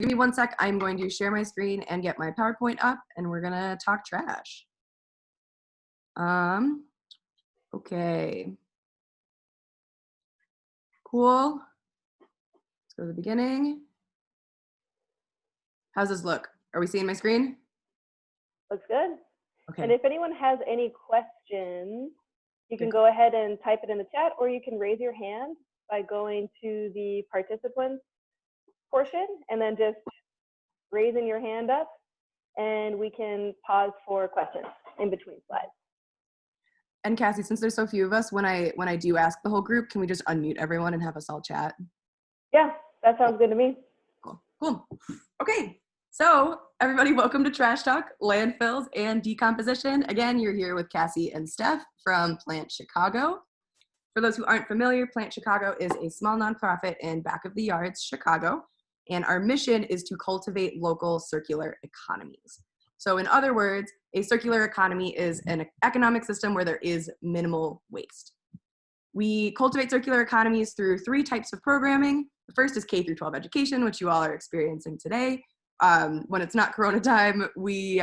Give me 1 sec. I'm going to share my screen and get my PowerPoint up, and we're gonna talk trash. Okay. Cool. Let's go to the beginning. How's this look? Are we seeing my screen? Looks good. Okay. And if anyone has any questions, you can go ahead and type it in the chat, or you can raise your hand by going to the participants portion and then just raising your hand up, and we can pause for questions in between slides. And Cassie, since there's so few of us, when I do ask the whole group, can we just unmute everyone and have us all chat? Yeah, that sounds good to me. Cool. Okay, so everybody, welcome to Trash Talk, Landfills, and Decomposition. Again, you're here with Cassie and Steph from Plant Chicago. For those who aren't familiar, Plant Chicago is a small nonprofit in back of the yards, Chicago, and our mission is to cultivate local circular economies. So in other words, a circular economy is an economic system where there is minimal waste. We cultivate circular economies through 3 types of programming. The first is K through 12 education, which you all are experiencing today. When it's not Corona time, we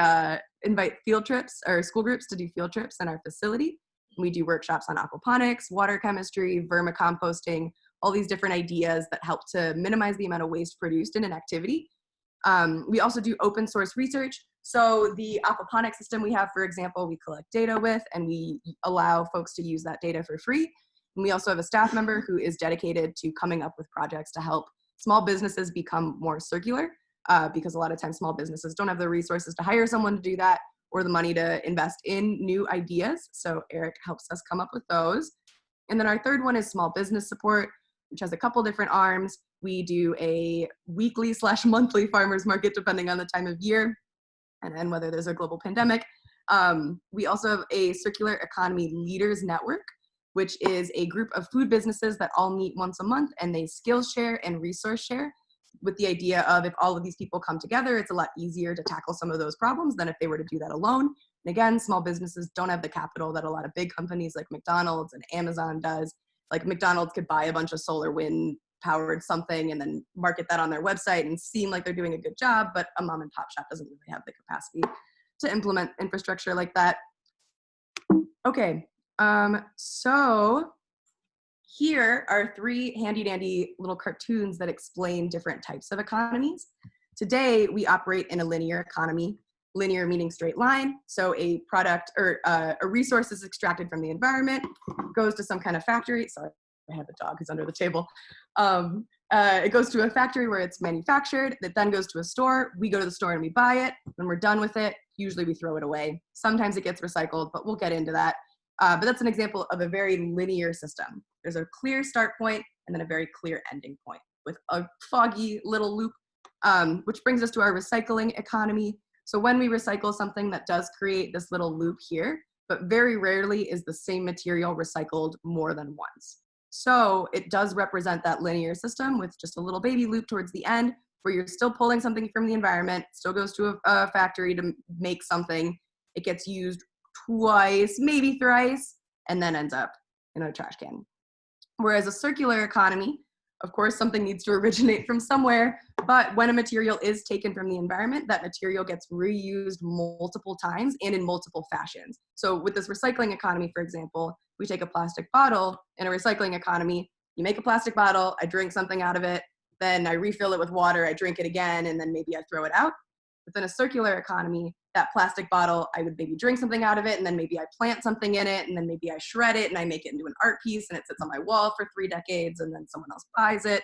invite field trips or school groups to do field trips in our facility. We do workshops on aquaponics, water chemistry, vermicomposting, all these different ideas that help to minimize the amount of waste produced in an activity. We also do open source research. So the aquaponics system we have, for example, we collect data with, and we allow folks to use that data for free. And we also have a staff member who is dedicated to coming up with projects to help small businesses become more circular, because a lot of times small businesses don't have the resources to hire someone to do that or the money to invest in new ideas. So Eric helps us come up with those. And then our third one is small business support, which has a couple different arms. We do a weekly/monthly farmers market, depending on the time of year and whether there's a global pandemic. We also have a circular economy leaders network, which is a group of food businesses that all meet once a month, and they skills share and resource share, with the idea of if all of these people come together, it's a lot easier to tackle some of those problems than if they were to do that alone. And again, small businesses don't have the capital that a lot of big companies like McDonald's and Amazon does. Like McDonald's could buy a bunch of solar wind powered something and then market that on their website and seem like they're doing a good job, but a mom and pop shop doesn't really have the capacity to implement infrastructure like that. Okay, so here are 3 handy dandy little cartoons that explain different types of economies. Today, we operate in a linear economy, linear meaning straight line. So a product or a resource is extracted from the environment, goes to some kind of factory. Sorry, I have a dog who's under the table. It goes to a factory where it's manufactured. That then goes to a store. We go to the store and we buy it. When we're done with it, usually we throw it away. Sometimes it gets recycled, but we'll get into that. But that's an example of a very linear system. There's a clear start point and then a very clear ending point with a foggy little loop, which brings us to our recycling economy. So when we recycle something, that does create this little loop here, but very rarely is the same material recycled more than once. So it does represent that linear system with just a little baby loop towards the end where you're still pulling something from the environment, still goes to a factory to make something. It gets used twice, maybe thrice, and then ends up in a trash can. Whereas a circular economy, of course, something needs to originate from somewhere, but when a material is taken from the environment, that material gets reused multiple times and in multiple fashions. So with this recycling economy, for example, we take a plastic bottle. In a recycling economy, you make a plastic bottle, I drink something out of it, then I refill it with water, I drink it again, and then maybe I throw it out. Within a circular economy, that plastic bottle, I would maybe drink something out of it, and then maybe I plant something in it, and then maybe I shred it, and I make it into an art piece, and it sits on my wall for 3 decades, and then someone else buys it.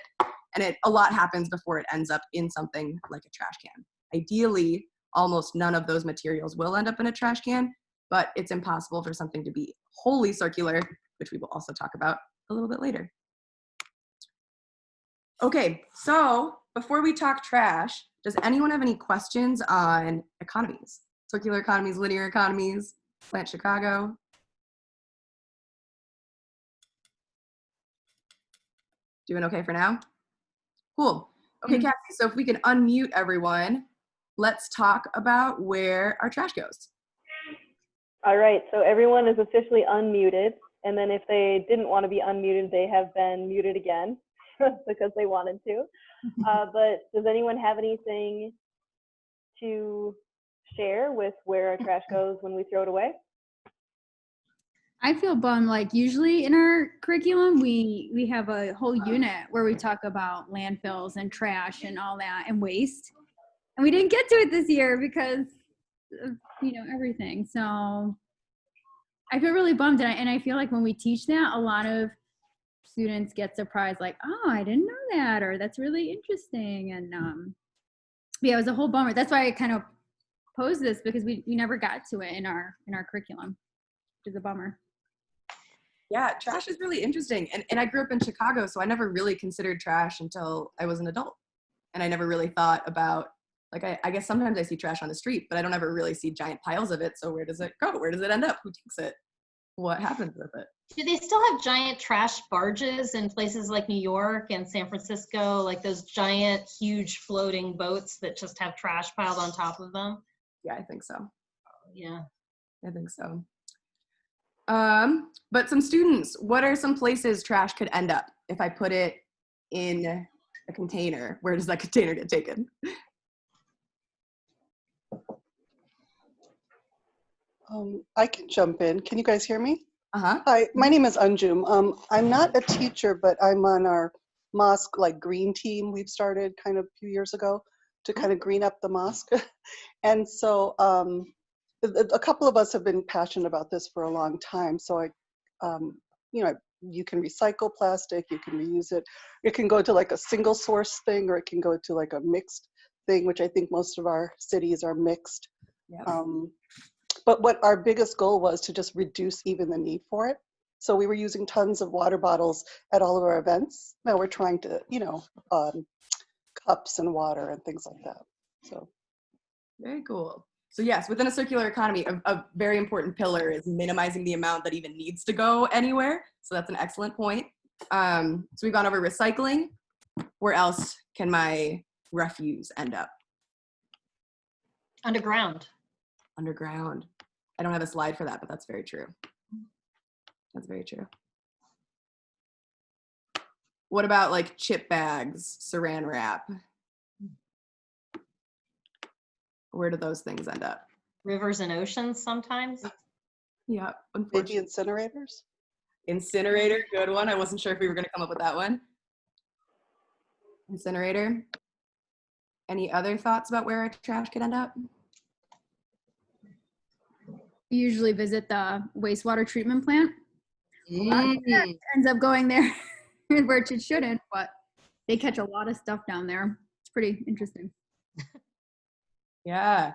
And a lot happens before it ends up in something like a trash can. Ideally, almost none of those materials will end up in a trash can, but it's impossible for something to be wholly circular, which we will also talk about a little bit later. Okay, so before we talk trash, does anyone have any questions on economies? Circular economies, linear economies, Plant Chicago? Doing okay for now? Cool. Okay, Cassie, so if we can unmute everyone, let's talk about where our trash goes. All right, so everyone is officially unmuted. And then if they didn't want to be unmuted, they have been muted again. because they wanted to. But does anyone have anything to share with where our trash goes when we throw it away? I feel bummed. Like usually in our curriculum, we have a whole unit where we talk about landfills and trash and all that and waste. And we didn't get to it this year because of, everything. So I feel really bummed. And I feel like when we teach that, a lot of students get surprised, like, oh, I didn't know that, or that's really interesting. And yeah, it was a whole bummer. That's why I kind of posed this, because we never got to it in our curriculum, which is a bummer. Yeah, trash is really interesting. And I grew up in Chicago, so I never really considered trash until I was an adult. And I never really thought about, like, I guess sometimes I see trash on the street, but I don't ever really see giant piles of it. So where does it go? Where does it end up? Who takes it? What happens with it? Do they still have giant trash barges in places like New York and San Francisco, like those giant, huge floating boats that just have trash piled on top of them? Yeah, I think so. Yeah. I think so. But some students, what are some places trash could end up if I put it in a container? Where does that container get taken? I can jump in. Can you guys hear me? Uh-huh. Hi, my name is Anjum. I'm not a teacher, but I'm on our mosque green team we've started kind of a few years ago to kind of green up the mosque. And so a couple of us have been passionate about this for a long time. So you can recycle plastic, you can reuse it. It can go to like a single source thing, or it can go to like a mixed thing, which I think most of our cities are mixed. Yep. But what our biggest goal was to just reduce even the need for it. So we were using tons of water bottles at all of our events. Now we're trying to, cups and water and things like that. So Very cool. So yes, within a circular economy, a very important pillar is minimizing the amount that even needs to go anywhere. So that's an excellent point. So we've gone over recycling. Where else can my refuse end up? Underground. Underground. I don't have a slide for that, but that's very true. That's very true. What about like chip bags, saran wrap? Where do those things end up? Rivers and oceans sometimes. Yeah, maybe unfortunately. incinerators? Incinerator, good one. I wasn't sure if we were going to come up with that one. Incinerator. Any other thoughts about where our trash could end up? We usually visit the wastewater treatment plant. Mm. It ends up going there, which it shouldn't, but they catch a lot of stuff down there. It's pretty interesting. Yeah.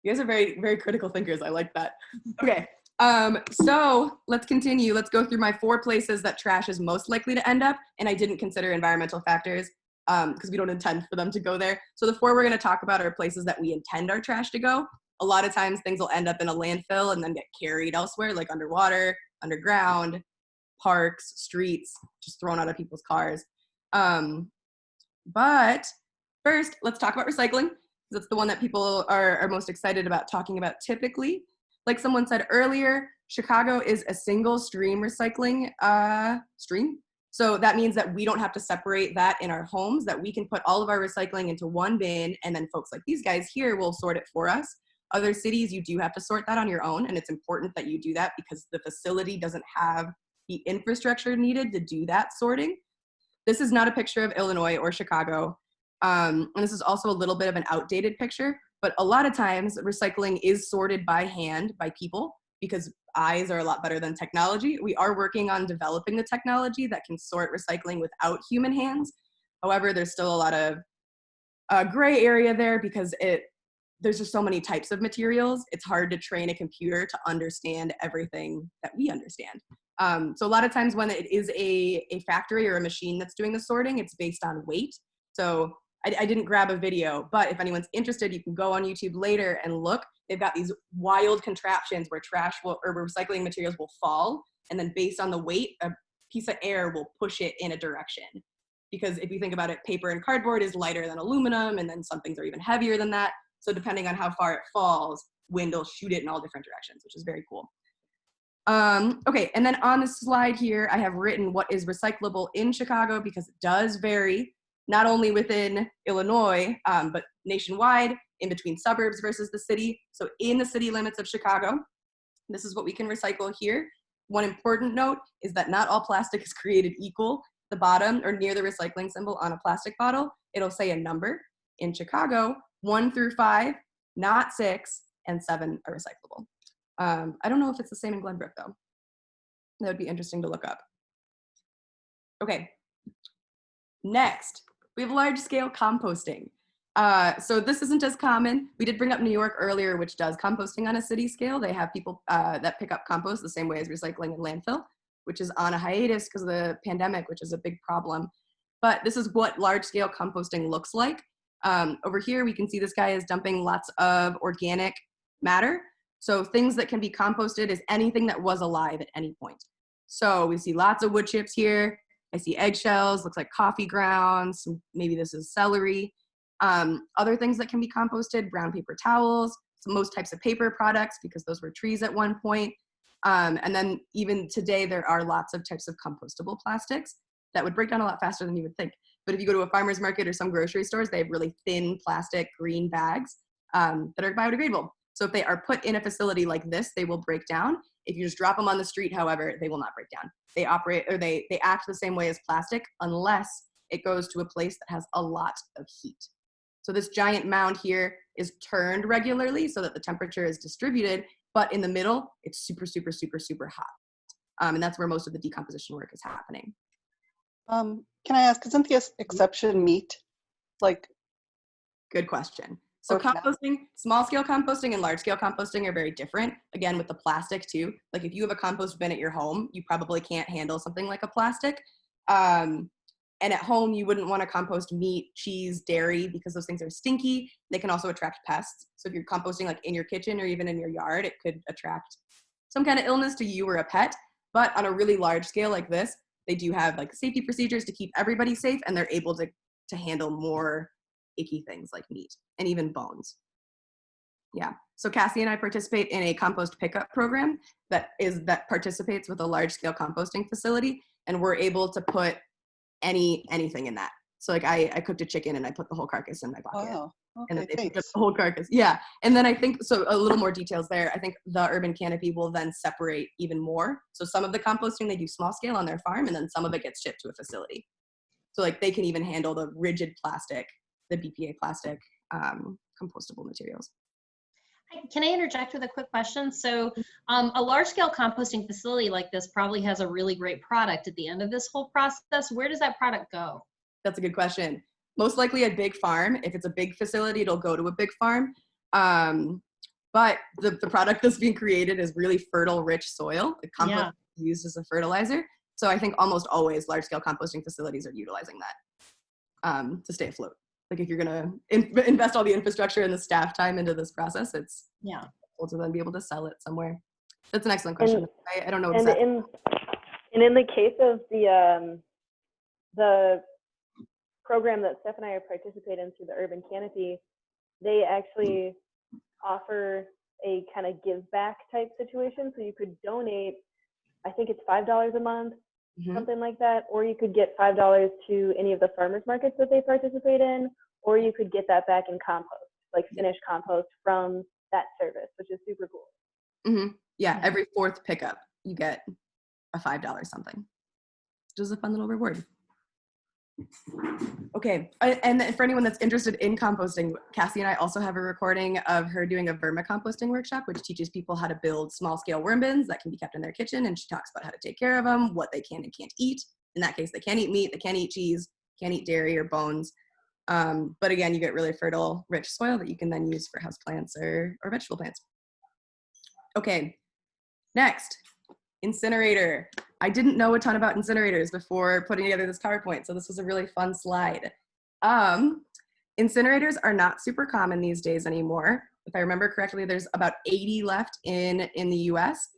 You guys are very, very critical thinkers. I like that. Okay. So let's continue. Let's go through my 4 places that trash is most likely to end up. And I didn't consider environmental factors because we don't intend for them to go there. So the 4 we're going to talk about are places that we intend our trash to go. A lot of times things will end up in a landfill and then get carried elsewhere, like underwater, underground, parks, streets, just thrown out of people's cars. But first, let's talk about recycling. That's the one that people are most excited about talking about typically. Like someone said earlier, Chicago is a single stream recycling stream. So that means that we don't have to separate that in our homes, that we can put all of our recycling into one bin, and then folks like these guys here will sort it for us. Other cities, you do have to sort that on your own, and it's important that you do that because the facility doesn't have the infrastructure needed to do that sorting. This is not a picture of Illinois or Chicago. And this is also a little bit of an outdated picture, but a lot of times recycling is sorted by hand by people because eyes are a lot better than technology. We are working on developing the technology that can sort recycling without human hands. However, there's still a lot of gray area there because there's just so many types of materials. It's hard to train a computer to understand everything that we understand. So a lot of times when it is a factory or a machine that's doing the sorting, it's based on weight. So I didn't grab a video, but if anyone's interested, you can go on YouTube later and look. They've got these wild contraptions where recycling materials will fall, and then based on the weight, a piece of air will push it in a direction. Because if you think about it, paper and cardboard is lighter than aluminum, and then some things are even heavier than that. So depending on how far it falls, wind will shoot it in all different directions, which is very cool. Okay, and then on the slide here, I have written what is recyclable in Chicago because it does vary, not only within Illinois, but nationwide, in between suburbs versus the city. So in the city limits of Chicago, this is what we can recycle here. One important note is that not all plastic is created equal. The bottom or near the recycling symbol on a plastic bottle, it'll say a number. In Chicago, 1 through 5, not 6, and 7 are recyclable. I don't know if it's the same in Glenbrook though. That would be interesting to look up. Okay, next, we have large scale composting. So this isn't as common. We did bring up New York earlier, which does composting on a city scale. They have people that pick up compost the same way as recycling and landfill, which is on a hiatus because of the pandemic, which is a big problem. But this is what large scale composting looks like. Over here, we can see this guy is dumping lots of organic matter. So things that can be composted is anything that was alive at any point. So we see lots of wood chips here. I see eggshells, looks like coffee grounds. Maybe this is celery. Other things that can be composted, brown paper towels, most types of paper products because those were trees at one point. And then even today, there are lots of types of compostable plastics that would break down a lot faster than you would think. But if you go to a farmer's market or some grocery stores, they have really thin plastic green bags that are biodegradable. So if they are put in a facility like this, they will break down. If you just drop them on the street, however, they will not break down. They operate or they act the same way as plastic unless it goes to a place that has a lot of heat. So this giant mound here is turned regularly so that the temperature is distributed, but in the middle, it's super, super, super, super hot. And that's where most of the decomposition work is happening. Can I ask, isn't the exception meat? Like, good question. So or fat? composting, small scale composting and large scale composting are very different. Again, with the plastic too. Like if you have a compost bin at your home, you probably can't handle something like a plastic. And at home, you wouldn't want to compost meat, cheese, dairy, because those things are stinky. They can also attract pests. So if you're composting like in your kitchen or even in your yard, it could attract some kind of illness to you or a pet. But on a really large scale like this, they do have like safety procedures to keep everybody safe, and they're able to handle more icky things like meat and even bones. Yeah. So Cassie and I participate in a compost pickup program that participates with a large scale composting facility, and we're able to put anything in that. So like I cooked a chicken and I put the whole carcass in my bucket. Wow. Okay, And then they picked up thanks. the whole carcass. Yeah. And then I think, so a little more details there. I think the urban canopy will then separate even more. So some of the composting they do small scale on their farm, and then some of it gets shipped to a facility. So like they can even handle the rigid plastic, the BPA plastic, compostable materials. Can I interject with a quick question? So a large-scale composting facility like this probably has a really great product at the end of this whole process. Where does that product go? That's a good question. Most likely a big farm. If it's a big facility, it'll go to a big farm. But the product that's being created is really fertile, rich soil. The compost is used as a fertilizer. So I think almost always large-scale composting facilities are utilizing that to stay afloat. Like if you're gonna invest all the infrastructure and the staff time into this process, it's cool to then be able to sell it somewhere. That's an excellent question. I don't know exactly. And in the case of the program that Steph and I are participating in through the Urban Canopy, they actually offer a kind of give back type situation. So you could donate, I think it's $5 a month, something like that, or you could get $5 to any of the farmers markets that they participate in, or you could get that back in compost, like finished compost from that service, which is super cool. Yeah, every fourth pickup, you get a $5 something, which is a fun little reward. Okay, and for anyone that's interested in composting, Cassie and I also have a recording of her doing a vermicomposting workshop, which teaches people how to build small-scale worm bins that can be kept in their kitchen, and she talks about how to take care of them, what they can and can't eat. In that case, they can't eat meat, they can't eat cheese, can't eat dairy or bones. But again, you get really fertile, rich soil that you can then use for houseplants or vegetable plants. Okay, next, incinerator. I didn't know a ton about incinerators before putting together this PowerPoint, so this was a really fun slide. Incinerators are not super common these days anymore. If I remember correctly, there's about 80 left in the US.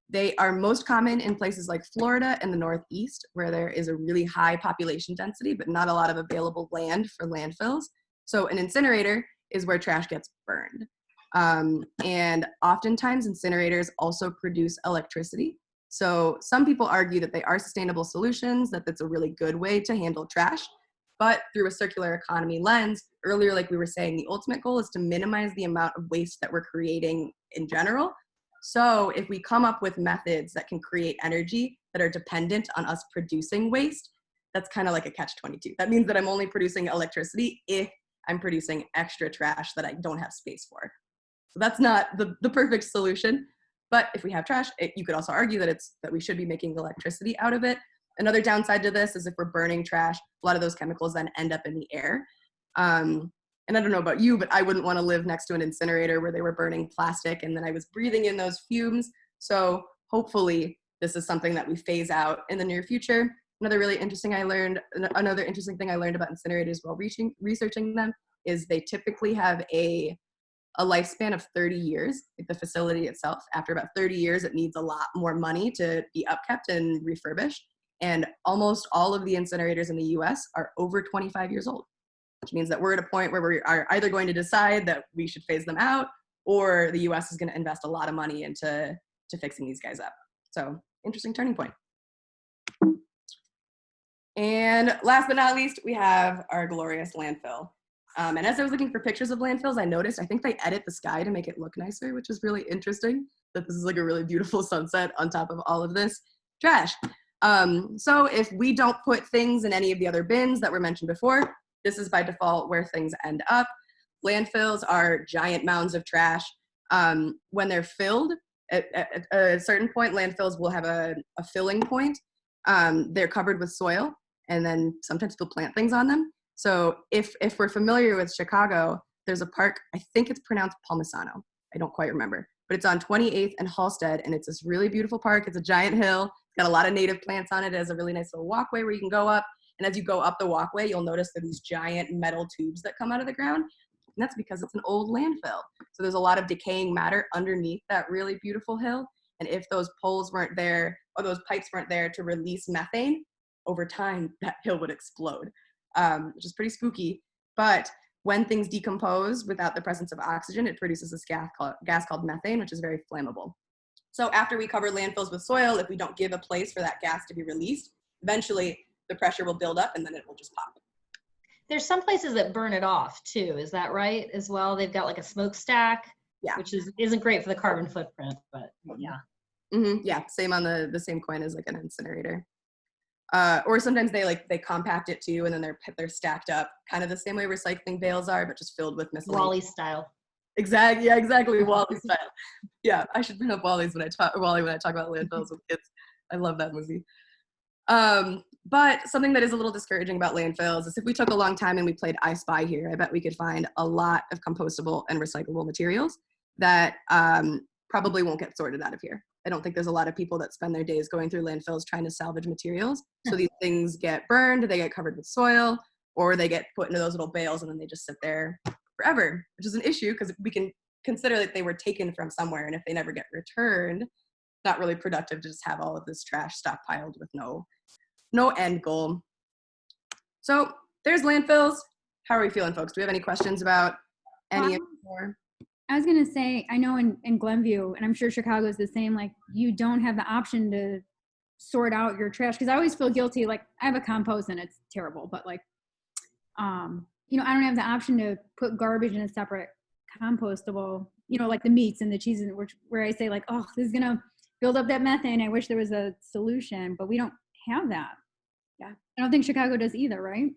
They are most common in places like Florida and the Northeast, where there is a really high population density, but not a lot of available land for landfills. So an incinerator is where trash gets burned. And oftentimes incinerators also produce electricity. So some people argue that they are sustainable solutions, that that's a really good way to handle trash. But through a circular economy lens, earlier, like we were saying, the ultimate goal is to minimize the amount of waste that we're creating in general. So if we come up with methods that can create energy that are dependent on us producing waste, that's kind of like a catch-22. That means that I'm only producing electricity if I'm producing extra trash that I don't have space for. So that's not the perfect solution. But if we have trash, you could also argue that that we should be making electricity out of it. Another downside to this is if we're burning trash, a lot of those chemicals then end up in the air. And I don't know about you, but I wouldn't want to live next to an incinerator where they were burning plastic and then I was breathing in those fumes. So hopefully this is something that we phase out in the near future. Another interesting thing I learned about incinerators while researching them is they typically have a lifespan of 30 years, like the facility itself. After about 30 years, it needs a lot more money to be upkept and refurbished. And almost all of the incinerators in the US are over 25 years old, which means that we're at a point where we are either going to decide that we should phase them out, or the US is going to invest a lot of money into fixing these guys up. So interesting turning point. And last but not least, we have our glorious landfill. And as I was looking for pictures of landfills, I noticed, I think they edit the sky to make it look nicer, which is really interesting, that this is like a really beautiful sunset on top of all of this trash. So if we don't put things in any of the other bins that were mentioned before, this is by default where things end up. Landfills are giant mounds of trash. When they're filled, at a certain point, landfills will have a filling point. They're covered with soil, and then sometimes people plant things on them. So if we're familiar with Chicago, there's a park, I think it's pronounced Palmisano. I don't quite remember, but it's on 28th and Halsted, and it's this really beautiful park. It's a giant hill. It's got a lot of native plants on it. It has a really nice little walkway where you can go up. And as you go up the walkway, you'll notice there are these giant metal tubes that come out of the ground. And that's because it's an old landfill. So there's a lot of decaying matter underneath that really beautiful hill. And if those poles weren't there, or those pipes weren't there to release methane, over time, that hill would explode. Which is pretty spooky. But when things decompose without the presence of oxygen, it produces this gas called methane, which is very flammable. So after we cover landfills with soil, if we don't give a place for that gas to be released, eventually the pressure will build up and then it will just pop. There's some places that burn it off too. Is that right as well? They've got like a smokestack, yeah, which isn't great for the carbon footprint, but yeah. Mm-hmm. Yeah, same on the same coin as like an incinerator. Or sometimes they compact it too, and then they're stacked up, kind of the same way recycling bales are, but just filled with miscellaneous. Wally style. Exactly. Yeah, exactly. Wally style. Yeah, I should bring up Wally when I talk about landfills with kids. I love that movie. But something that is a little discouraging about landfills is if we took a long time and we played I Spy here, I bet we could find a lot of compostable and recyclable materials that probably won't get sorted out of here. I don't think there's a lot of people that spend their days going through landfills trying to salvage materials. So these things get burned, they get covered with soil, or they get put into those little bales and then they just sit there forever, which is an issue because we can consider that they were taken from somewhere, and if they never get returned, it's not really productive to just have all of this trash stockpiled with no end goal. So there's landfills. How are we feeling, folks? Do we have any questions about any of more? I was going to say, I know in Glenview, and I'm sure Chicago is the same, like you don't have the option to sort out your trash. Cause I always feel guilty. Like I have a compost and it's terrible, but like, I don't have the option to put garbage in a separate compostable, like the meats and the cheeses, where I say like, oh, this is going to build up that methane. I wish there was a solution, but we don't have that. Yeah. I don't think Chicago does either, right?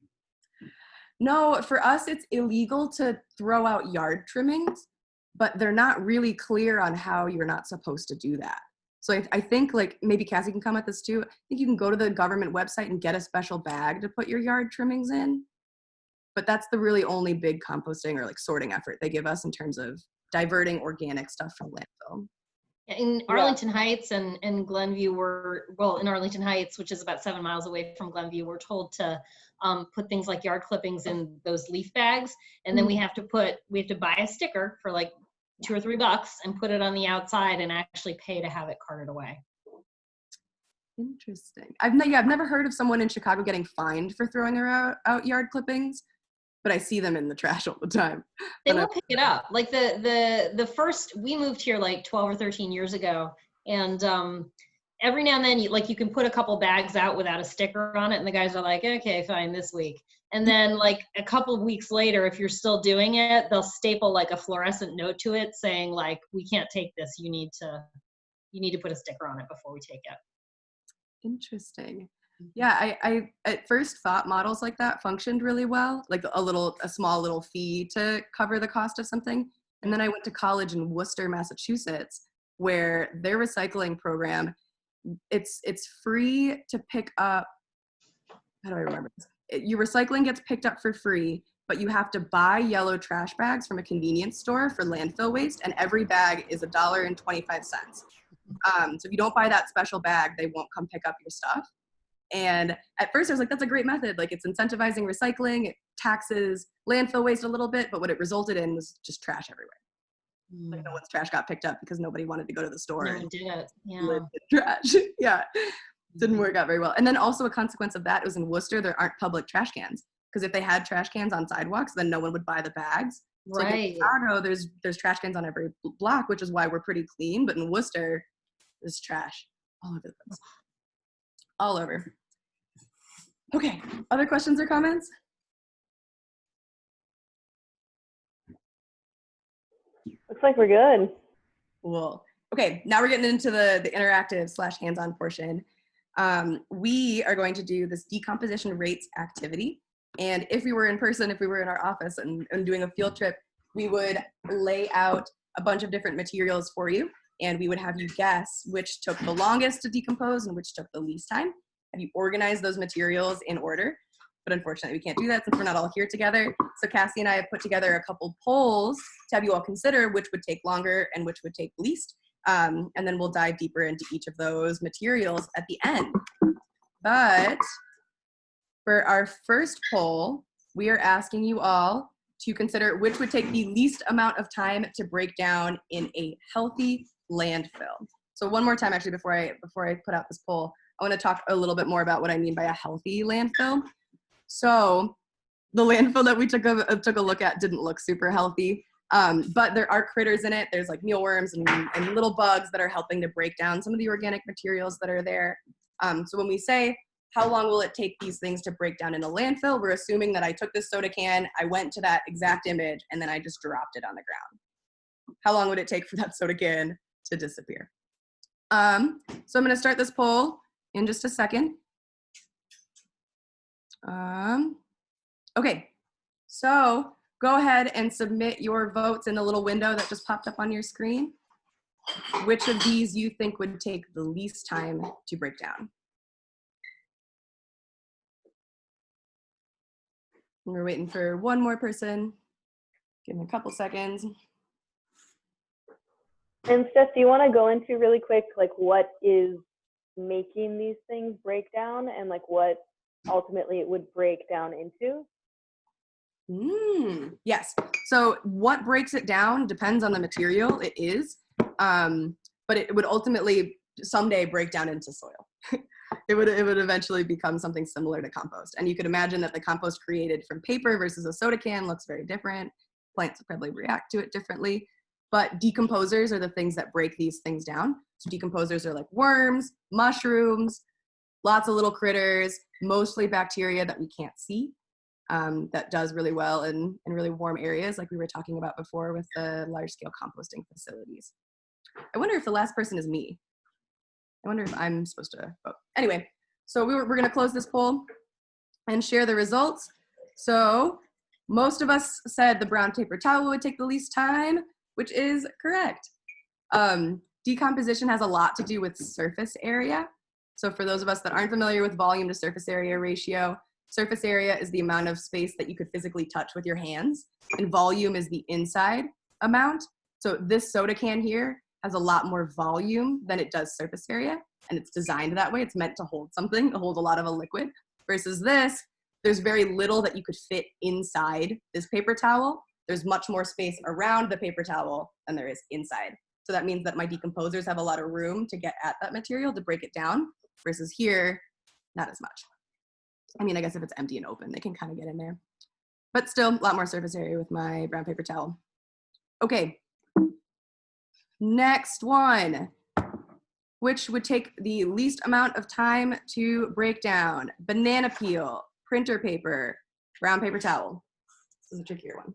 No, for us, it's illegal to throw out yard trimmings, but they're not really clear on how you're not supposed to do that. So I think, like, maybe Cassie can come at this too. I think you can go to the government website and get a special bag to put your yard trimmings in. But that's the really only big composting or like sorting effort they give us in terms of diverting organic stuff from landfill. In Arlington Heights and Glenview, in Arlington Heights, which is about 7 miles away from Glenview, we're told to put things like yard clippings in those leaf bags. And then we have to buy a sticker for like $2 or $3 and put it on the outside and actually pay to have it carted away. Interesting. I've never heard of someone in Chicago getting fined for throwing out yard clippings. but I see them in the trash all the time. They But will pick it up. Like the first, we moved here like 12 or 13 years ago, and every now and then you can put a couple bags out without a sticker on it, and the guys are like, okay, fine, this week. And then like a couple of weeks later, if you're still doing it, they'll staple like a fluorescent note to it saying like, we can't take this. You need to put a sticker on it before we take it. Interesting. Yeah, I at first thought models like that functioned really well, like a small little fee to cover the cost of something. And then I went to college in Worcester, Massachusetts, where their recycling program, it's free to pick up. How do I remember this? Your recycling gets picked up for free, but you have to buy yellow trash bags from a convenience store for landfill waste, and every bag is $1.25. So if you don't buy that special bag, they won't come pick up your stuff. And at first I was like, that's a great method. Like, it's incentivizing recycling, it taxes landfill waste a little bit, but what it resulted in was just trash everywhere. Like, no one's trash got picked up because nobody wanted to go to the store. No and one did it. Yeah. live with trash. Yeah. Didn't work out very well. And then also a consequence of that was in Worcester, there aren't public trash cans. Because if they had trash cans on sidewalks, then no one would buy the bags. So like in Chicago, there's trash cans on every block, which is why we're pretty clean. But in Worcester, there's trash all over the place. All over. Okay, other questions or comments? Looks like we're good. Cool. Okay, now we're getting into the interactive / hands-on portion. We are going to do this decomposition rates activity. And if we were in person, if we were in our office and doing a field trip, we would lay out a bunch of different materials for you. And we would have you guess which took the longest to decompose and which took the least time. Have you organize those materials in order. But unfortunately, we can't do that since we're not all here together. So Cassie and I have put together a couple polls to have you all consider which would take longer and which would take least. And then we'll dive deeper into each of those materials at the end. But for our first poll, we are asking you all to consider which would take the least amount of time to break down in a healthy landfill. So one more time, actually, before I put out this poll, I want to talk a little bit more about what I mean by a healthy landfill. So the landfill that we took a look at didn't look super healthy, but there are critters in it. There's like mealworms and little bugs that are helping to break down some of the organic materials that are there. So when we say, how long will it take these things to break down in a landfill, we're assuming that I took this soda can, I went to that exact image, and then I just dropped it on the ground. How long would it take for that soda can to disappear? So I'm going to start this poll in just a second. Okay, so go ahead and submit your votes in the little window that just popped up on your screen. Which of these you think would take the least time to break down? And we're waiting for one more person. Give them a couple seconds. And Steph, do you want to go into really quick, like what is making these things break down and like what ultimately it would break down into? Yes. So what breaks it down depends on the material it is, but it would ultimately someday break down into soil. It would eventually become something similar to compost. And you could imagine that the compost created from paper versus a soda can looks very different. Plants would probably react to it differently. But decomposers are the things that break these things down. So decomposers are like worms, mushrooms, lots of little critters, mostly bacteria that we can't see. That does really well in really warm areas like we were talking about before with the large-scale composting facilities. I wonder if the last person is me. I wonder if I'm supposed to vote. Anyway, so we're going to close this poll and share the results. So most of us said the brown paper towel would take the least time, which is correct. Decomposition has a lot to do with surface area. So for those of us that aren't familiar with volume to surface area ratio, surface area is the amount of space that you could physically touch with your hands, and volume is the inside amount. So this soda can here has a lot more volume than it does surface area, and it's designed that way. It's meant to hold something, to hold a lot of a liquid, versus this, there's very little that you could fit inside this paper towel. There's much more space around the paper towel than there is inside. So that means that my decomposers have a lot of room to get at that material to break it down, versus here, not as much. I mean, I guess if it's empty and open, they can kind of get in there. but still a lot more surface area with my brown paper towel. Okay, next one. Which would take the least amount of time to break down? Banana peel, printer paper, brown paper towel. This is a trickier one.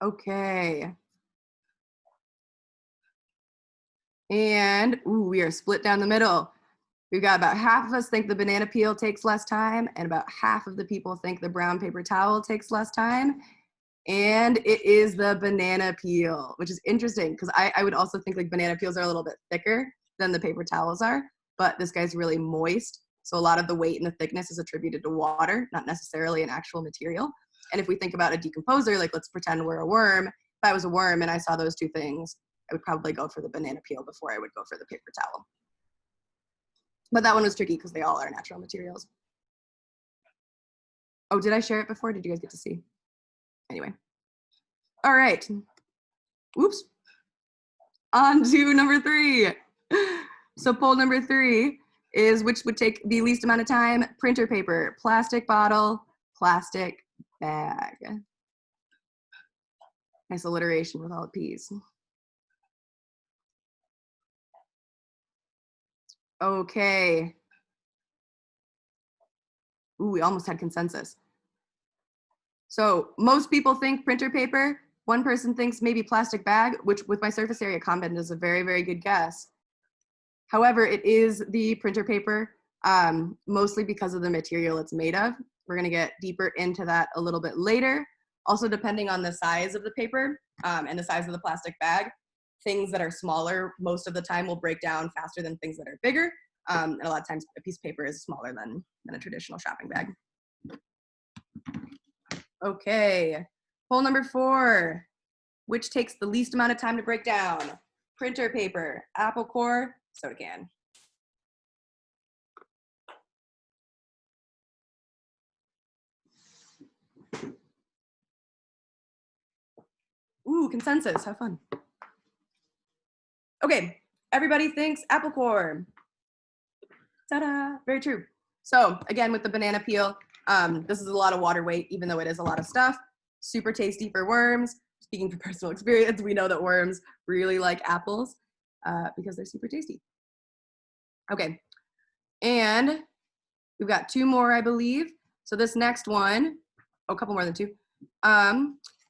Okay. And ooh, we are split down the middle. We've got about half of us think the banana peel takes less time, and about half of the people think the brown paper towel takes less time. And it is the banana peel, which is interesting because I would also think like banana peels are a little bit thicker than the paper towels are, but this guy's really moist. So a lot of the weight and the thickness is attributed to water, not necessarily an actual material. And if we think about a decomposer, like let's pretend we're a worm. If I was a worm and I saw those two things, I would probably go for the banana peel before I would go for the paper towel. But that one was tricky because they all are natural materials. Oh, did I share it before? Did you guys get to see? Anyway. All right. Oops. On to number 3. So poll number 3 is which would take the least amount of time? Printer paper, plastic bottle, plastic bag. Nice alliteration with all the P's. Okay. Ooh, we almost had consensus. So most people think printer paper. One person thinks maybe plastic bag, which with my surface area comment is a very, very good guess. However, it is the printer paper, mostly because of the material it's made of. We're gonna get deeper into that a little bit later. Also, depending on the size of the paper and the size of the plastic bag, things that are smaller most of the time will break down faster than things that are bigger. And a lot of times a piece of paper is smaller than a traditional shopping bag. Okay, poll number 4. Which takes the least amount of time to break down? Printer paper, apple core, soda can. Ooh, consensus, have fun. Okay, everybody thinks apple core. Ta-da, very true. So again, with the banana peel, this is a lot of water weight, even though it is a lot of stuff. Super tasty for worms. Speaking from personal experience, we know that worms really like apples because they're super tasty. Okay, and we've got 2 more, I believe. So this next one, oh, a couple more than 2,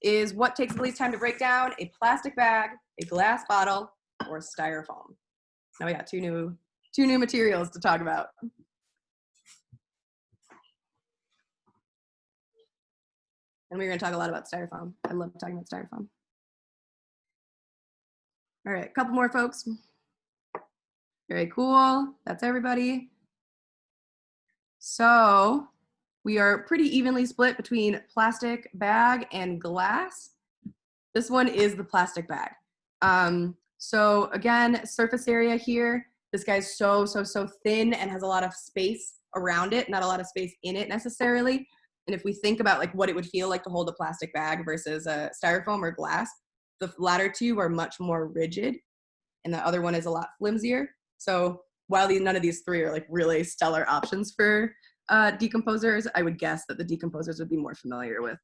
is what takes the least time to break down? A plastic bag, a glass bottle, or styrofoam. Now we got two new materials to talk about. And we're going to talk a lot about styrofoam. I love talking about styrofoam. All right, a couple more folks. Very cool. That's everybody. So we are pretty evenly split between plastic bag and glass. This one is the plastic bag. So again, surface area here. This guy's so thin and has a lot of space around it, not a lot of space in it necessarily. And if we think about like what it would feel like to hold a plastic bag versus a styrofoam or glass, the latter two are much more rigid and the other one is a lot flimsier. So while none of these 3 are like really stellar options for decomposers, I would guess that the decomposers would be more familiar with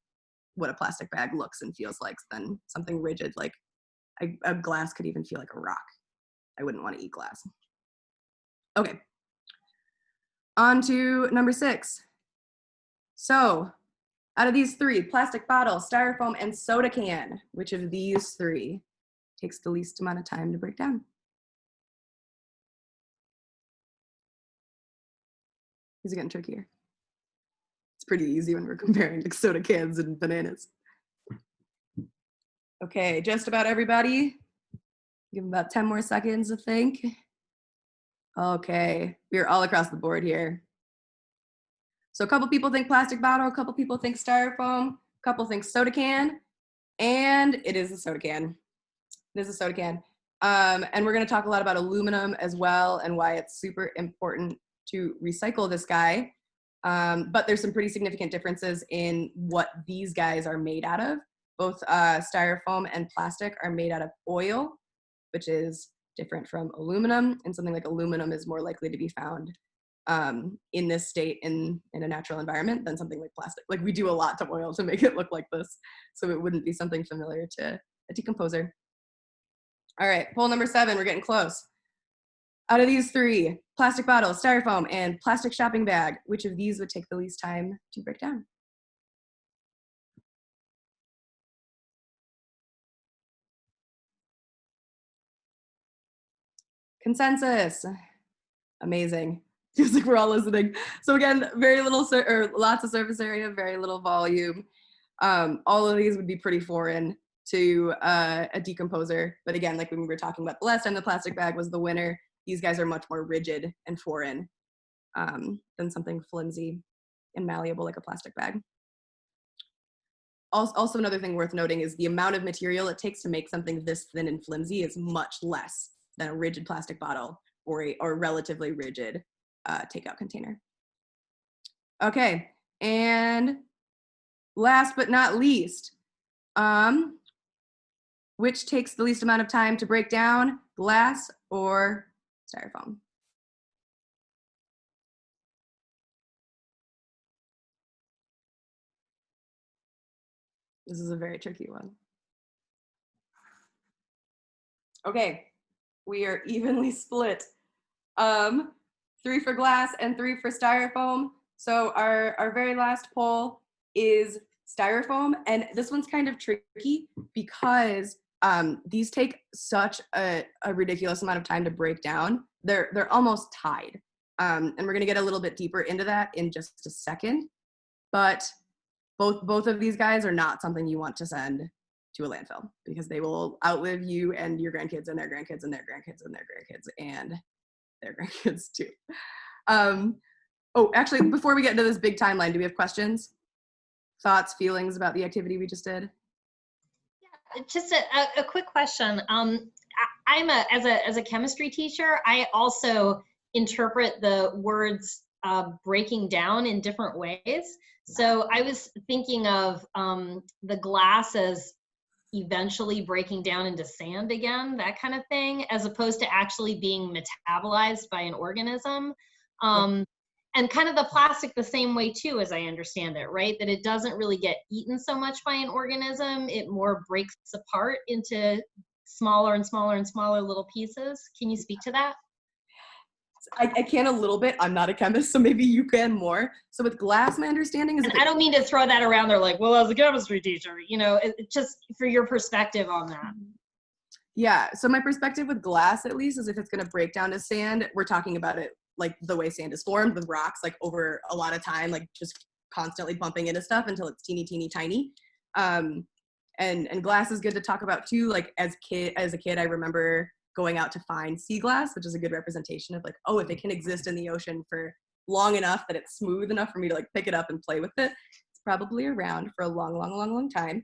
what a plastic bag looks and feels like than something rigid like a glass could even feel like a rock. I wouldn't want to eat glass. Okay, on to number 6. So out of these 3, plastic bottle, styrofoam, and soda can, which of these 3 takes the least amount of time to break down? Is it getting trickier? It's pretty easy when we're comparing like soda cans and bananas. Okay, just about everybody. Give them about 10 more seconds to think. Okay, we're all across the board here. So a couple people think plastic bottle, a couple people think styrofoam, a couple think soda can, and it is a soda can. It is a soda can. And we're gonna talk a lot about aluminum as well and why it's super important to recycle this guy. But there's some pretty significant differences in what these guys are made out of. Both styrofoam and plastic are made out of oil, which is different from aluminum, and something like aluminum is more likely to be found in this state in a natural environment than something like plastic. Like we do a lot to oil to make it look like this, so it wouldn't be something familiar to a decomposer. All right, poll number 7, we're getting close. Out of these 3, plastic bottle, styrofoam, and plastic shopping bag, which of these would take the least time to break down? Consensus. Amazing. Feels like we're all listening. So again, very little or lots of surface area, very little volume. All of these would be pretty foreign to a decomposer. But again, like when we were talking about the last time, the plastic bag was the winner. These guys are much more rigid and foreign than something flimsy and malleable like a plastic bag. Also, another thing worth noting is the amount of material it takes to make something this thin and flimsy is much less than a rigid plastic bottle or a relatively rigid takeout container. Okay, and last but not least, which takes the least amount of time to break down, glass or styrofoam? This is a very tricky one. Okay, we are evenly split. 3 for glass and 3 for styrofoam. So our very last poll is styrofoam, and this one's kind of tricky because these take such a ridiculous amount of time to break down. They're almost tied, and we're gonna get a little bit deeper into that in just a second. But both of these guys are not something you want to send to a landfill because they will outlive you and your grandkids and their grandkids and their grandkids and their grandkids and their grandkids too. Oh, actually, before we get into this big timeline, do we have questions, thoughts, feelings about the activity we just did? Yeah, just a quick question. I'm as a chemistry teacher, I also interpret the words breaking down in different ways. So I was thinking of the glass as eventually breaking down into sand again, that kind of thing, as opposed to actually being metabolized by an organism. And kind of the plastic the same way too, as I understand it, right? That it doesn't really get eaten so much by an organism. It more breaks apart into smaller and smaller and smaller little pieces. Can you speak to that? I can a little bit. I'm not a chemist, so maybe you can more. So with glass, my understanding is I don't mean to throw that around there like, well, as a chemistry teacher, you know, just for your perspective on that. Yeah, so my perspective with glass, at least, is if it's going to break down to sand, we're talking about it like the way sand is formed with rocks, like over a lot of time, like just constantly bumping into stuff until it's teeny, teeny, tiny. And glass is good to talk about too. Like as a kid, I remember going out to find sea glass, which is a good representation of like, oh, if it can exist in the ocean for long enough that it's smooth enough for me to like pick it up and play with it, it's probably around for a long, long, long, long time.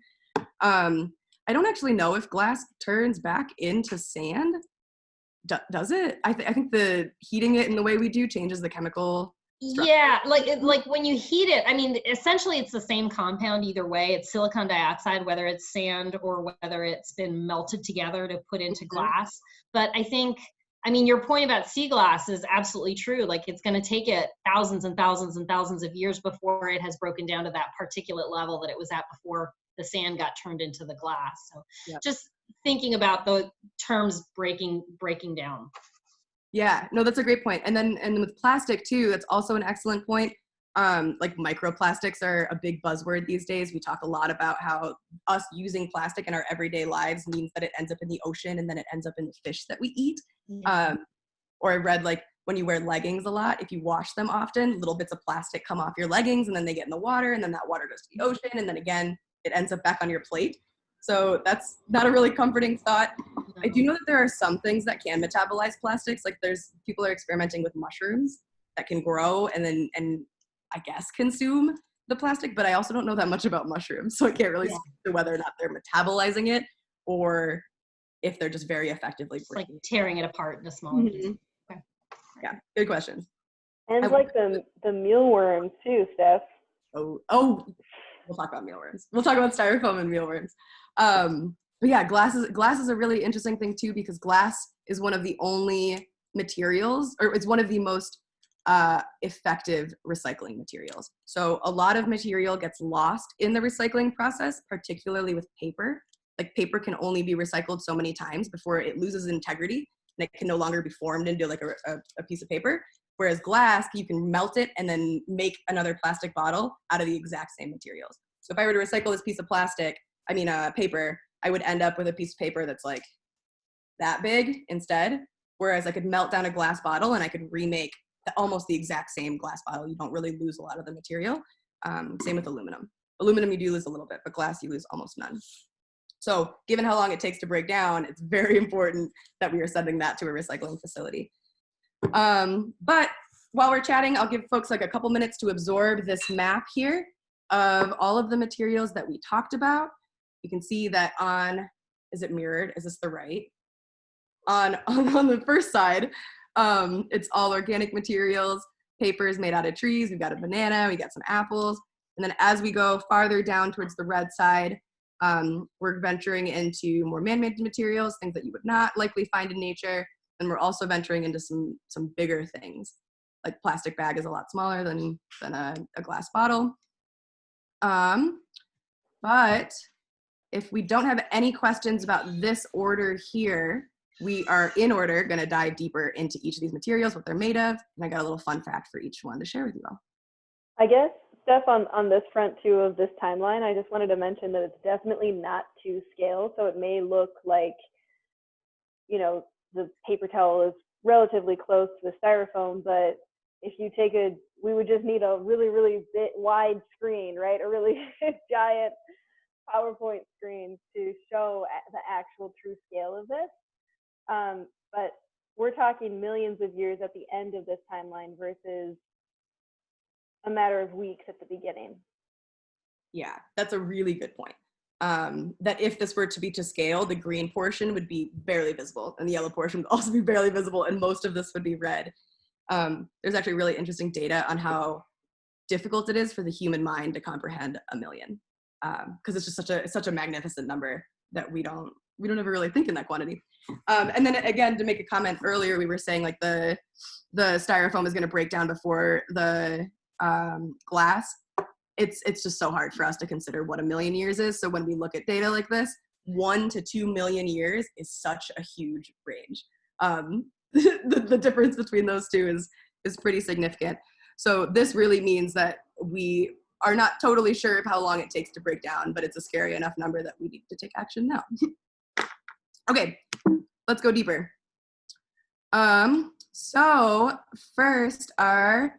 I don't actually know if glass turns back into sand. Does it? I think the heating it in the way we do changes the chemical structure. Yeah, like when you heat it, I mean, essentially it's the same compound either way. It's silicon dioxide, whether it's sand or whether it's been melted together to put into glass. But I think, I mean, your point about sea glass is absolutely true. Like it's going to take it thousands and thousands and thousands of years before it has broken down to that particulate level that it was at before the sand got turned into the glass. So just thinking about the terms breaking down. Yeah, no, that's a great point. And with plastic too, that's also an excellent point. Like microplastics are a big buzzword these days. We talk a lot about how us using plastic in our everyday lives means that it ends up in the ocean and then it ends up in the fish that we eat. Or I read like when you wear leggings a lot, if you wash them often, little bits of plastic come off your leggings and then they get in the water and then that water goes to the ocean and then again, it ends up back on your plate. So that's not a really comforting thought. I do know that there are some things that can metabolize plastics. Like people are experimenting with mushrooms that can grow and I guess consume the plastic, but I also don't know that much about mushrooms. So I can't really speak to whether or not they're metabolizing it or if they're just very effectively like tearing it apart into smaller pieces. Okay. Yeah, good question. And like the mealworms too, Steph. Oh, we'll talk about mealworms. We'll talk about styrofoam and mealworms. But yeah, glass is a really interesting thing too, because glass is one of the only materials, or it's one of the most effective recycling materials. So a lot of material gets lost in the recycling process, particularly with paper. Like paper can only be recycled so many times before it loses integrity and it can no longer be formed into like a piece of paper. Whereas glass, you can melt it and then make another plastic bottle out of the exact same materials. So if I were to recycle this piece of paper, I would end up with a piece of paper that's like that big instead. Whereas I could melt down a glass bottle and I could remake almost the exact same glass bottle. You don't really lose a lot of the material. Same with aluminum. Aluminum, you do lose a little bit, but glass, you lose almost none. So given how long it takes to break down, it's very important that we are sending that to a recycling facility. But while we're chatting, I'll give folks like a couple minutes to absorb this map here of all of the materials that we talked about. You can see that is it mirrored? Is this the right? On the first side, it's all organic materials. Paper is made out of trees. We've got a banana, we got some apples. And then as we go farther down towards the red side, we're venturing into more man-made materials, things that you would not likely find in nature. And we're also venturing into some bigger things. Like plastic bag is a lot smaller than a glass bottle. But if we don't have any questions about this order here, we are in order going to dive deeper into each of these materials, what they're made of. And I got a little fun fact for each one to share with you all. I guess, Steph, on this front too of this timeline, I just wanted to mention that it's definitely not to scale. So it may look like, you know, the paper towel is relatively close to the styrofoam, but if you take we would just need a really, really wide screen, right? A really giant PowerPoint screen to show the actual true scale of this. But we're talking millions of years at the end of this timeline versus a matter of weeks at the beginning. Yeah, that's a really good point. That if this were to be to scale, the green portion would be barely visible and the yellow portion would also be barely visible, and most of this would be red. There's actually really interesting data on how difficult it is for the human mind to comprehend a million, because it's just such a magnificent number that we don't ever really think in that quantity. And then again, to make a comment earlier, we were saying like the styrofoam is going to break down before the glass. It's just so hard for us to consider what a million years is. So when we look at data like this, 1 to 2 million years is such a huge range. The difference between those two is pretty significant. So this really means that we are not totally sure of how long it takes to break down, but it's a scary enough number that we need to take action now. Okay, let's go deeper. So first, our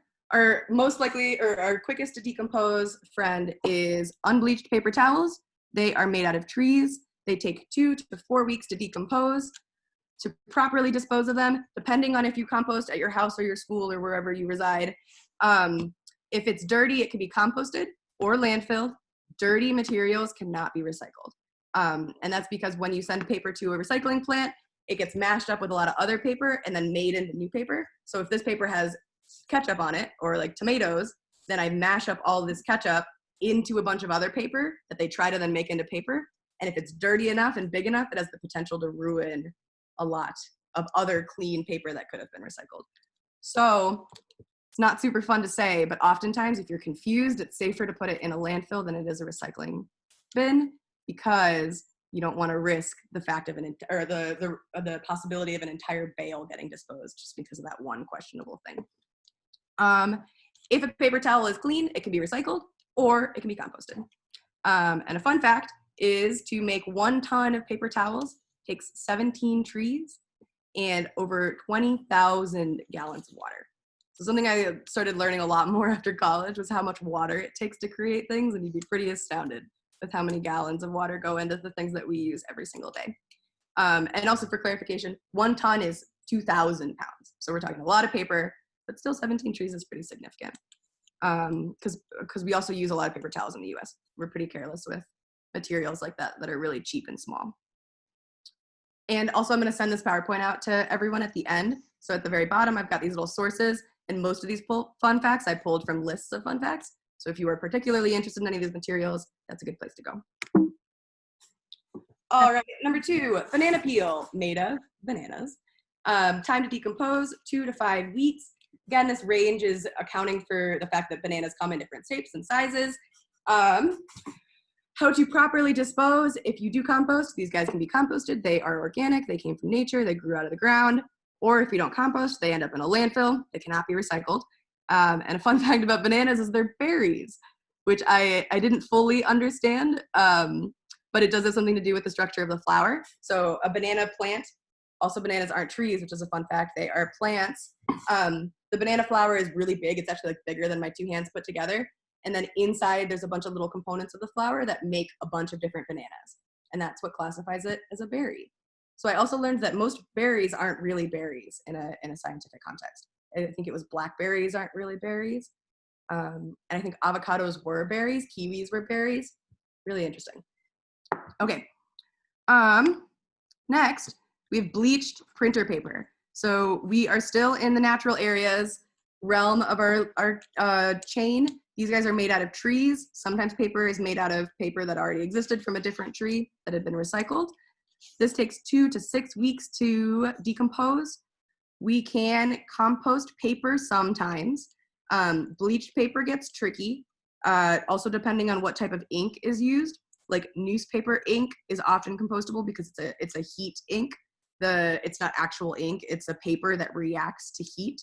most likely, or our quickest to decompose friend is unbleached paper towels. They are made out of trees. They take 2 to 4 weeks to decompose. To properly dispose of them, depending on if you compost at your house or your school or wherever you reside. If it's dirty, it can be composted or landfilled. Dirty materials cannot be recycled. And that's because when you send paper to a recycling plant, it gets mashed up with a lot of other paper and then made into new paper. So if this paper has ketchup on it, or like tomatoes, then I mash up all this ketchup into a bunch of other paper that they try to then make into paper. And if it's dirty enough and big enough, it has the potential to ruin a lot of other clean paper that could have been recycled. So it's not super fun to say, but oftentimes if you're confused, it's safer to put it in a landfill than it is a recycling bin, because you don't want to risk the fact of the possibility of an entire bale getting disposed just because of that one questionable thing. If a paper towel is clean, it can be recycled or it can be composted. And a fun fact is to make 1 ton of paper towels takes 17 trees and over 20,000 gallons of water. So something I started learning a lot more after college was how much water it takes to create things, and you'd be pretty astounded with how many gallons of water go into the things that we use every single day. And also for clarification, 1 ton is 2,000 pounds. So we're talking a lot of paper, but still 17 trees is pretty significant. Because we also use a lot of paper towels in the US. We're pretty careless with materials like that are really cheap and small. And also I'm going to send this PowerPoint out to everyone at the end. So at the very bottom, I've got these little sources, and most of these fun facts I pulled from lists of fun facts. So if you are particularly interested in any of these materials, that's a good place to go. All right, number 2, banana peel, made of bananas. Time to decompose, 2 to 5 weeks. Again, this range is accounting for the fact that bananas come in different shapes and sizes. How to properly dispose. If you do compost, these guys can be composted. They are organic, they came from nature, they grew out of the ground. Or if you don't compost, they end up in a landfill. They cannot be recycled. And a fun fact about bananas is they're berries, which I didn't fully understand, but it does have something to do with the structure of the flower. So a banana plant, also bananas aren't trees, which is a fun fact, they are plants. The banana flower is really big. It's actually like bigger than my 2 hands put together. And then inside there's a bunch of little components of the flower that make a bunch of different bananas. And that's what classifies it as a berry. So I also learned that most berries aren't really berries in a scientific context. I think it was blackberries aren't really berries. And I think avocados were berries, kiwis were berries. Really interesting. Okay. Next, we have bleached printer paper. So we are still in the natural areas realm of our chain. These guys are made out of trees. Sometimes paper is made out of paper that already existed from a different tree that had been recycled. This takes 2 to 6 weeks to decompose. We can compost paper sometimes. Bleached paper gets tricky, also depending on what type of ink is used. Like newspaper ink is often compostable because it's a heat ink. It's not actual ink, it's a paper that reacts to heat.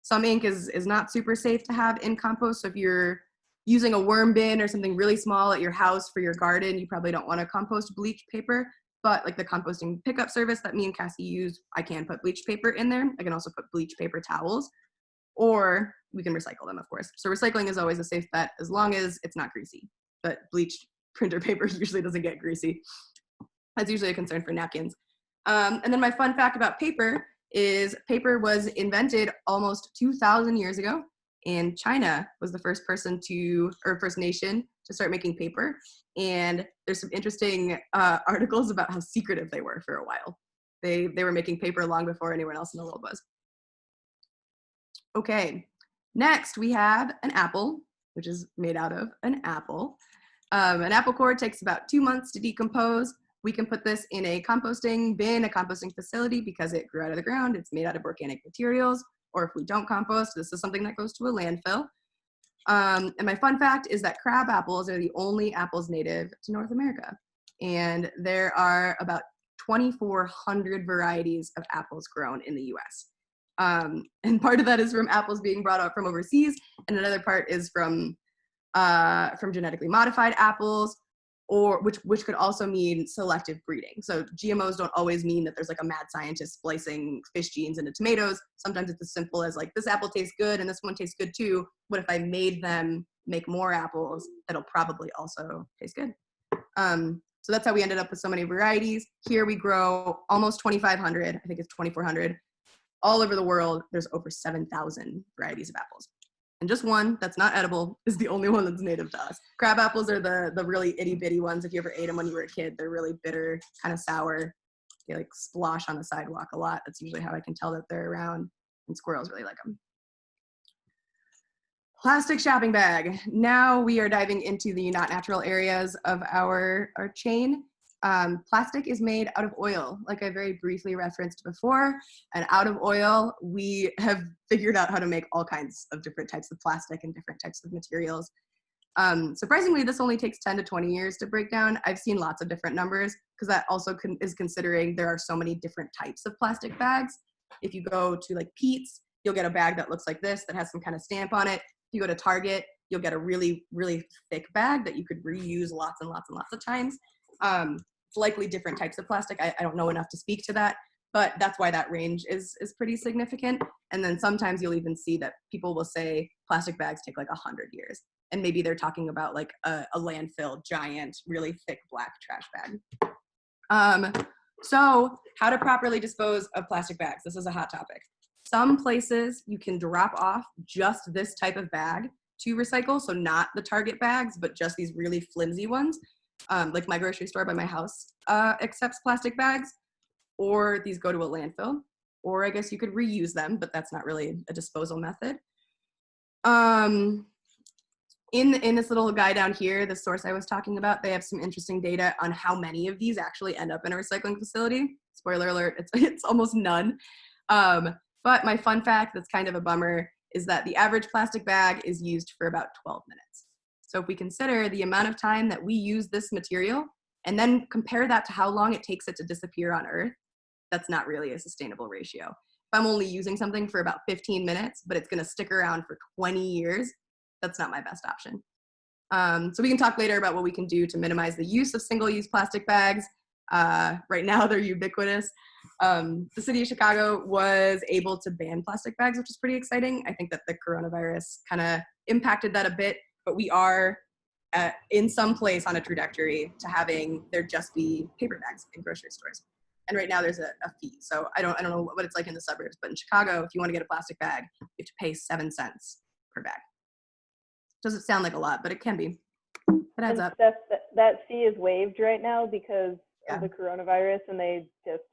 Some ink is not super safe to have in compost. So if you're using a worm bin or something really small at your house for your garden, you probably don't want to compost bleached paper. But like the composting pickup service that me and Cassie use, I can put bleached paper in there. I can also put bleached paper towels, or we can recycle them, of course. So recycling is always a safe bet as long as it's not greasy. But bleached printer paper usually doesn't get greasy. That's usually a concern for napkins. And then my fun fact about paper is paper was invented almost 2,000 years ago, and China was the first first nation to start making paper. And there's some interesting articles about how secretive they were for a while. They were making paper long before anyone else in the world was. Okay, next we have an apple, which is made out of an apple. An apple core takes about 2 months to decompose. We can put this in a composting bin, a composting facility, because it grew out of the ground. It's made out of organic materials. Or if we don't compost, this is something that goes to a landfill. And my fun fact is that crab apples are the only apples native to North America. And there are about 2,400 varieties of apples grown in the US. And part of that is from apples being brought up from overseas, and another part is from genetically modified apples, or which could also mean selective breeding. So GMOs don't always mean that there's like a mad scientist splicing fish genes into tomatoes. Sometimes it's as simple as like, this apple tastes good and this one tastes good too. What if I made them make more apples that'll probably also taste good? So that's how we ended up with so many varieties. Here we grow almost 2,500, I think it's 2,400. All over the world, there's over 7,000 varieties of apples. And just one that's not edible is the only one that's native to us. Crab apples are the really itty bitty ones. If you ever ate them when you were a kid, they're really bitter, kind of sour. They like splosh on the sidewalk a lot. That's usually how I can tell that they're around. And squirrels really like them. Plastic shopping bag. Now we are diving into the not natural areas of our chain. Plastic is made out of oil, like I very briefly referenced before. And out of oil, we have figured out how to make all kinds of different types of plastic and different types of materials. Surprisingly, this only takes 10 to 20 years to break down. I've seen lots of different numbers because that also is considering there are so many different types of plastic bags. If you go to like Pete's, you'll get a bag that looks like this that has some kind of stamp on it. If you go to Target, you'll get a really, really thick bag that you could reuse lots and lots and lots of times. It's likely different types of plastic. I don't know enough to speak to that, but that's why that range is pretty significant. And then sometimes you'll even see that people will say plastic bags take like 100 years. And maybe they're talking about like a landfill, giant, really thick black trash bag. So how to properly dispose of plastic bags. This is a hot topic. Some places you can drop off just this type of bag to recycle. So not the Target bags, but just these really flimsy ones. Like my grocery store by my house accepts plastic bags, or these go to a landfill, or I guess you could reuse them, but that's not really a disposal method. in this little guy down here, the source I was talking about, they have some interesting data on how many of these actually end up in a recycling facility. Spoiler alert, it's almost none. But my fun fact that's kind of a bummer is that the average plastic bag is used for about 12 minutes. So if we consider the amount of time that we use this material and then compare that to how long it takes it to disappear on Earth, that's not really a sustainable ratio. If I'm only using something for about 15 minutes, but it's gonna stick around for 20 years, that's not my best option. So we can talk later about what we can do to minimize the use of single-use plastic bags. Right now they're ubiquitous. The city of Chicago was able to ban plastic bags, which is pretty exciting. I think that the coronavirus kind of impacted that a bit, but we are in some place on a trajectory to having there just be paper bags in grocery stores. And right now there's a fee. So I don't know what it's like in the suburbs, but in Chicago, if you want to get a plastic bag, you have to pay 7 cents per bag. Doesn't sound like a lot, but it can be. It adds up. That fee is waived right now because of Yeah. the coronavirus, and they just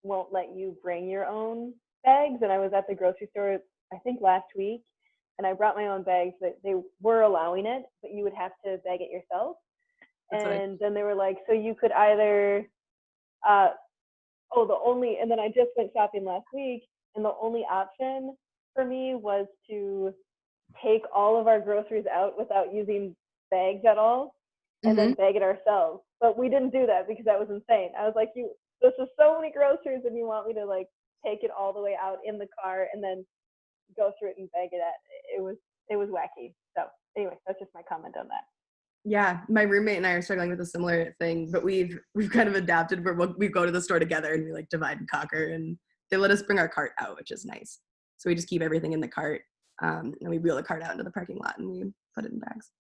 won't let you bring your own bags. And I was at the grocery store, I think last week, and I brought my own bags. That they were allowing it, but you would have to bag it yourself. That's what And then they were like, so you could either, and then I just went shopping last week, and the only option for me was to take all of our groceries out without using bags at all, and then bag it ourselves. But we didn't do that because that was insane. I was like, this is so many groceries, and you want me to like take it all the way out in the car and then go through it and bag it it was wacky. So anyway, that's just my comment on that. Yeah, my roommate and I are struggling with a similar thing, but we've kind of adapted where we go to the store together and we like divide and conquer, and they let us bring our cart out, which is nice. So we just keep everything in the cart, and we wheel the cart out into the parking lot and we put it in bags.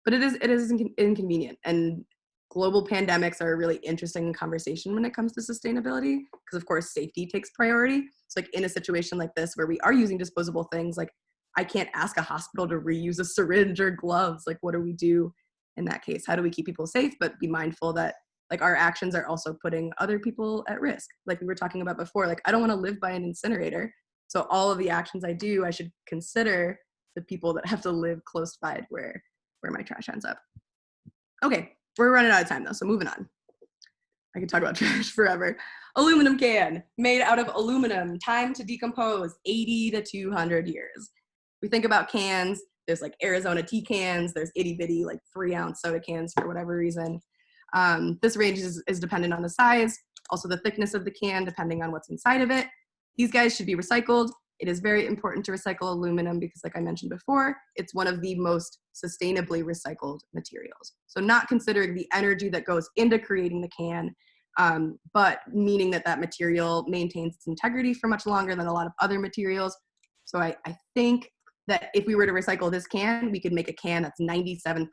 But it is inconvenient, and global pandemics are a really interesting conversation when it comes to sustainability, because of course safety takes priority. So like in a situation like this where we are using disposable things, like I can't ask a hospital to reuse a syringe or gloves. Like what do we do in that case? How do we keep people safe but be mindful that like our actions are also putting other people at risk? Like we were talking about before, like I don't want to live by an incinerator, so all of the actions I do, I should consider the people that have to live close by where my trash ends up. Okay, we're running out of time though, so moving on. I could talk about trash forever. Aluminum can, made out of aluminum, time to decompose 80 to 200 years. We think about cans, there's like Arizona tea cans, there's itty bitty like 3-ounce soda cans for whatever reason. This range is dependent on the size, also the thickness of the can depending on what's inside of it. These guys should be recycled. It is very important to recycle aluminum because like I mentioned before, it's one of the most sustainably recycled materials. So not considering the energy that goes into creating the can, but meaning that material maintains its integrity for much longer than a lot of other materials. So I think that if we were to recycle this can, we could make a can that's 97%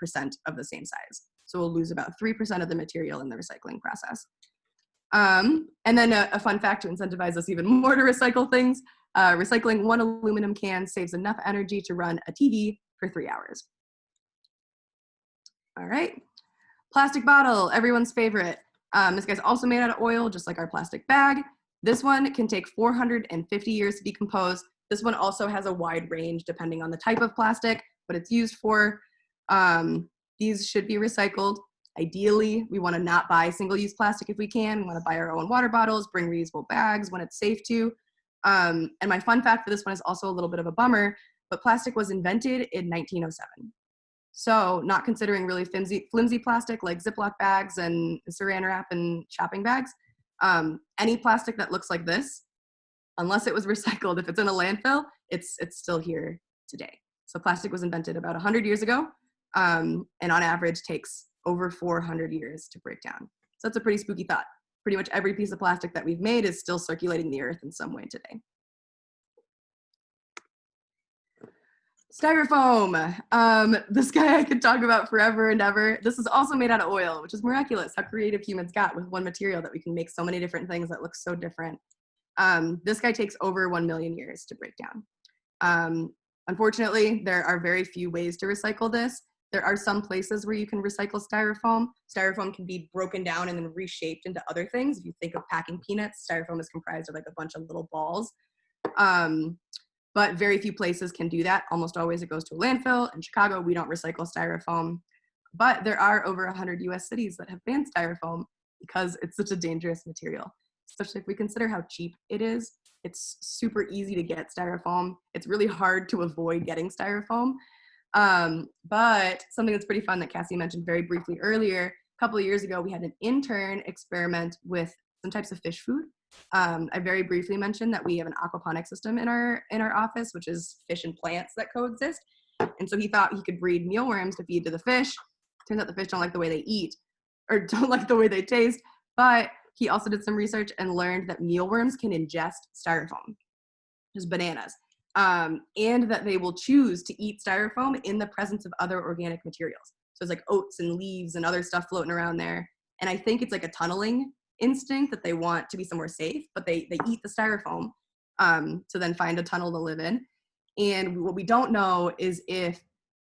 of the same size. So we'll lose about 3% of the material in the recycling process. And then a fun fact to incentivize us even more to recycle things, recycling one aluminum can saves enough energy to run a TV for 3 hours. All right, plastic bottle, everyone's favorite. This guy's also made out of oil, just like our plastic bag. This one can take 450 years to decompose. This one also has a wide range depending on the type of plastic, what it's used for. These should be recycled. Ideally, we want to not buy single-use plastic if we can. We want to buy our own water bottles, bring reusable bags when it's safe to. And my fun fact for this one is also a little bit of a bummer, but plastic was invented in 1907. So not considering really flimsy plastic like Ziploc bags and saran wrap and shopping bags, any plastic that looks like this, unless it was recycled, if it's in a landfill, it's still here today. So plastic was invented about 100 years ago, and on average takes over 400 years to break down. So that's a pretty spooky thought. Pretty much every piece of plastic that we've made is still circulating the earth in some way today. Styrofoam. This guy I could talk about forever and ever. This is also made out of oil, which is miraculous how creative humans got with one material that we can make so many different things that look so different. This guy takes over 1 million years to break down. Unfortunately, there are very few ways to recycle this. There are some places where you can recycle styrofoam. Styrofoam can be broken down and then reshaped into other things. If you think of packing peanuts, styrofoam is comprised of like a bunch of little balls. but very few places can do that. Almost always it goes to a landfill. In Chicago, we don't recycle styrofoam, but there are over 100 US cities that have banned styrofoam because it's such a dangerous material, especially if we consider how cheap it is. It's super easy to get styrofoam. It's really hard to avoid getting styrofoam. But something that's pretty fun that Cassie mentioned very briefly earlier, a couple of years ago, we had an intern experiment with some types of fish food. I very briefly mentioned that we have an aquaponic system in our office, which is fish and plants that coexist. And so he thought he could breed mealworms to feed to the fish. Turns out the fish don't like the way they eat or don't like the way they taste. But he also did some research and learned that mealworms can ingest styrofoam, just bananas. And that they will choose to eat styrofoam in the presence of other organic materials. So it's like oats and leaves and other stuff floating around there. And I think it's like a tunneling instinct that they want to be somewhere safe, but they eat the styrofoam to then find a tunnel to live in. And what we don't know is if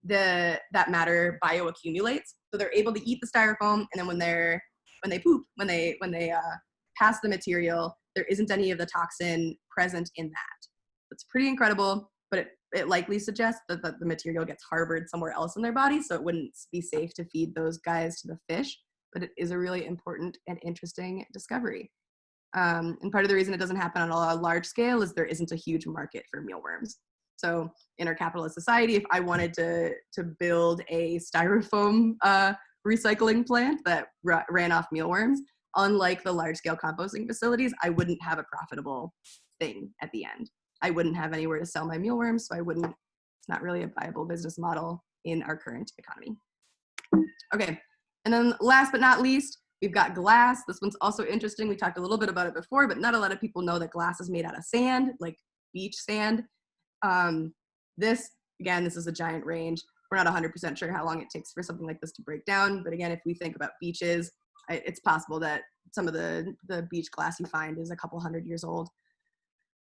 that matter bioaccumulates. So they're able to eat the styrofoam, and then when they poop, when they pass the material, there isn't any of the toxin present in that. It's pretty incredible, but it likely suggests that the material gets harbored somewhere else in their body, so it wouldn't be safe to feed those guys to the fish. But it is a really important and interesting discovery. And part of the reason it doesn't happen on a large scale is there isn't a huge market for mealworms. So in our capitalist society, if I wanted to build a styrofoam recycling plant that ran off mealworms, unlike the large scale composting facilities, I wouldn't have a profitable thing at the end. I wouldn't have anywhere to sell my mealworms, so it's not really a viable business model in our current economy. Okay, and then last but not least, we've got glass. This one's also interesting. We talked a little bit about it before, but not a lot of people know that glass is made out of sand, like beach sand. This is a giant range. We're not 100% sure how long it takes for something like this to break down, but again, if we think about beaches, it's possible that some of the beach glass you find is a couple hundred years old.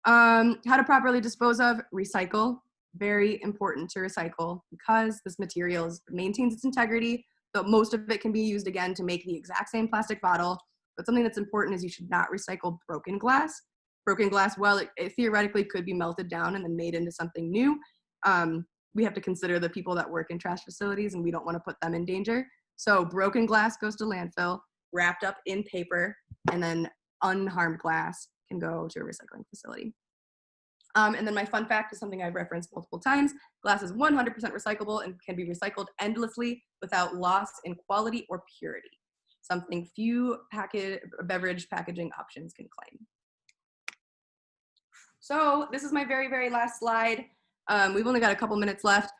How to properly dispose of, recycle. Very important to recycle because this material maintains its integrity, but most of it can be used again to make the exact same plastic bottle. But something that's important is you should not recycle broken glass. Broken glass, well, it theoretically could be melted down and then made into something new. We have to consider the people that work in trash facilities, and we don't want to put them in danger. So broken glass goes to landfill, wrapped up in paper, and then unharmed glass can go to a recycling facility. And then my fun fact is something I've referenced multiple times. Glass is 100% recyclable and can be recycled endlessly without loss in quality or purity. Something few beverage packaging options can claim. So this is my very, very last slide. We've only got a couple minutes left,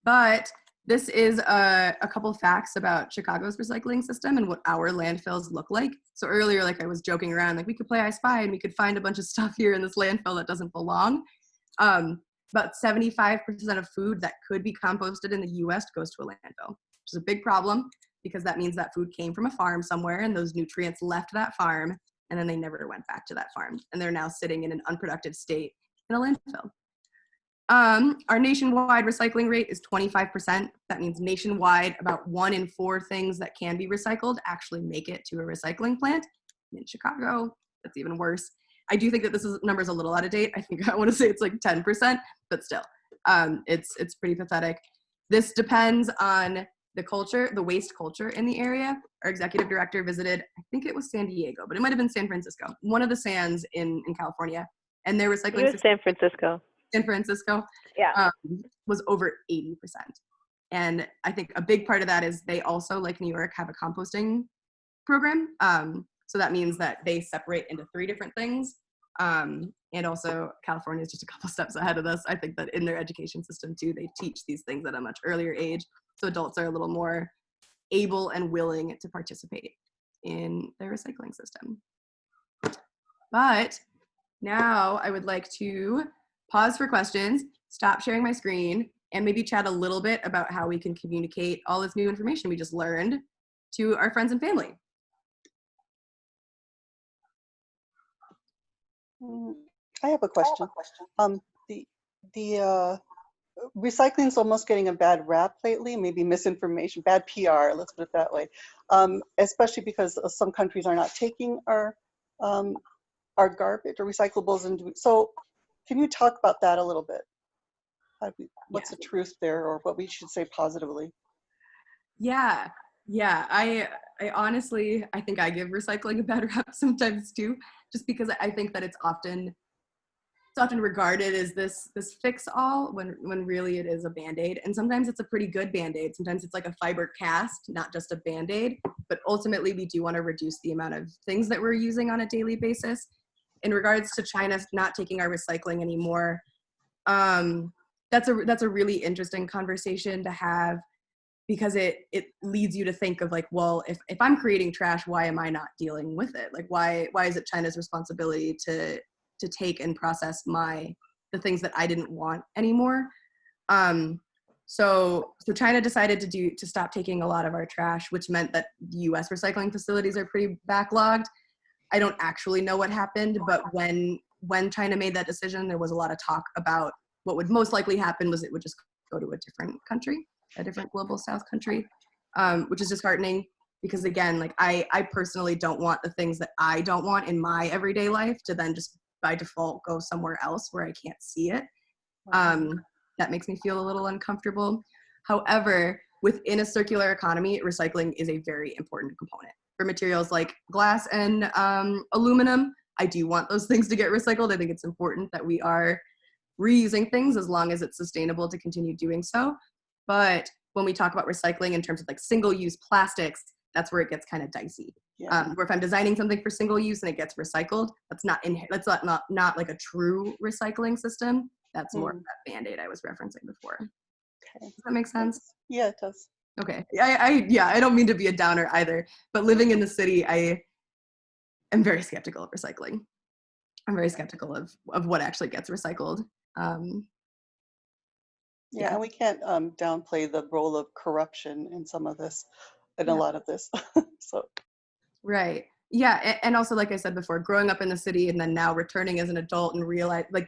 but this is a couple facts about Chicago's recycling system and what our landfills look like. So earlier, like I was joking around, like we could play I Spy and we could find a bunch of stuff here in this landfill that doesn't belong. About 75% of food that could be composted in the US goes to a landfill, which is a big problem because that means that food came from a farm somewhere and those nutrients left that farm and then they never went back to that farm. And they're now sitting in an unproductive state in a landfill. Our nationwide recycling rate is 25%. That means nationwide, about 1 in 4 things that can be recycled actually make it to a recycling plant. In Chicago, that's even worse. I do think that this number is a little out of date. I want to say it's like 10%, but still, it's pretty pathetic. This depends on the culture, the waste culture in the area. Our executive director visited, I think it was San Diego, but it might have been San Francisco, one of the sands in California, and their recycling system. San Francisco. San Francisco, yeah, was over 80%. And I think a big part of that is they also, like New York, have a composting program. So that means that they separate into 3 different things. And also California is just a couple steps ahead of us. I think that in their education system too, they teach these things at a much earlier age. So adults are a little more able and willing to participate in their recycling system. But now I would like to pause for questions, stop sharing my screen, and maybe chat a little bit about how we can communicate all this new information we just learned to our friends and family. I have a question. The recycling is almost getting a bad rap lately, maybe misinformation, bad PR, let's put it that way, especially because some countries are not taking our garbage or recyclables. And so Can you talk about that a little bit? What's the truth there, or what we should say positively? Yeah. I honestly, I think I give recycling a bad rep sometimes too, just because I think that it's often regarded as this fix all when really it is a band-aid. And sometimes it's a pretty good band-aid. Sometimes it's like a fiber cast, not just a band-aid. But ultimately, we do want to reduce the amount of things that we're using on a daily basis. In regards to China not taking our recycling anymore, that's a really interesting conversation to have, because it leads you to think of like, well, if I'm creating trash, why am I not dealing with it? Like, why is it China's responsibility to take and process the things that I didn't want anymore? So China decided to stop taking a lot of our trash, which meant that the US recycling facilities are pretty backlogged. I don't actually know what happened, but when China made that decision, there was a lot of talk about what would most likely happen was it would just go to a different country, a different global south country, which is disheartening, because again, like I personally don't want the things that I don't want in my everyday life to then just by default go somewhere else where I can't see it. That makes me feel a little uncomfortable. However, within a circular economy, recycling is a very important component. For materials like glass and aluminum, I do want those things to get recycled. I think it's important that we are reusing things as long as it's sustainable to continue doing so. But when we talk about recycling in terms of like single-use plastics, that's where it gets kind of dicey. Yeah. Where if I'm designing something for single use and it gets recycled, that's not like a true recycling system. That's more of that Band-Aid I was referencing before. Okay. Does that make sense? Yeah, it does. Okay. I don't mean to be a downer either, but living in the city, I am very skeptical of recycling. I'm very skeptical of what actually gets recycled. Yeah, and we can't downplay the role of corruption in some of this, in a lot of this. So. Right. Yeah, and also, like I said before, growing up in the city and then now returning as an adult and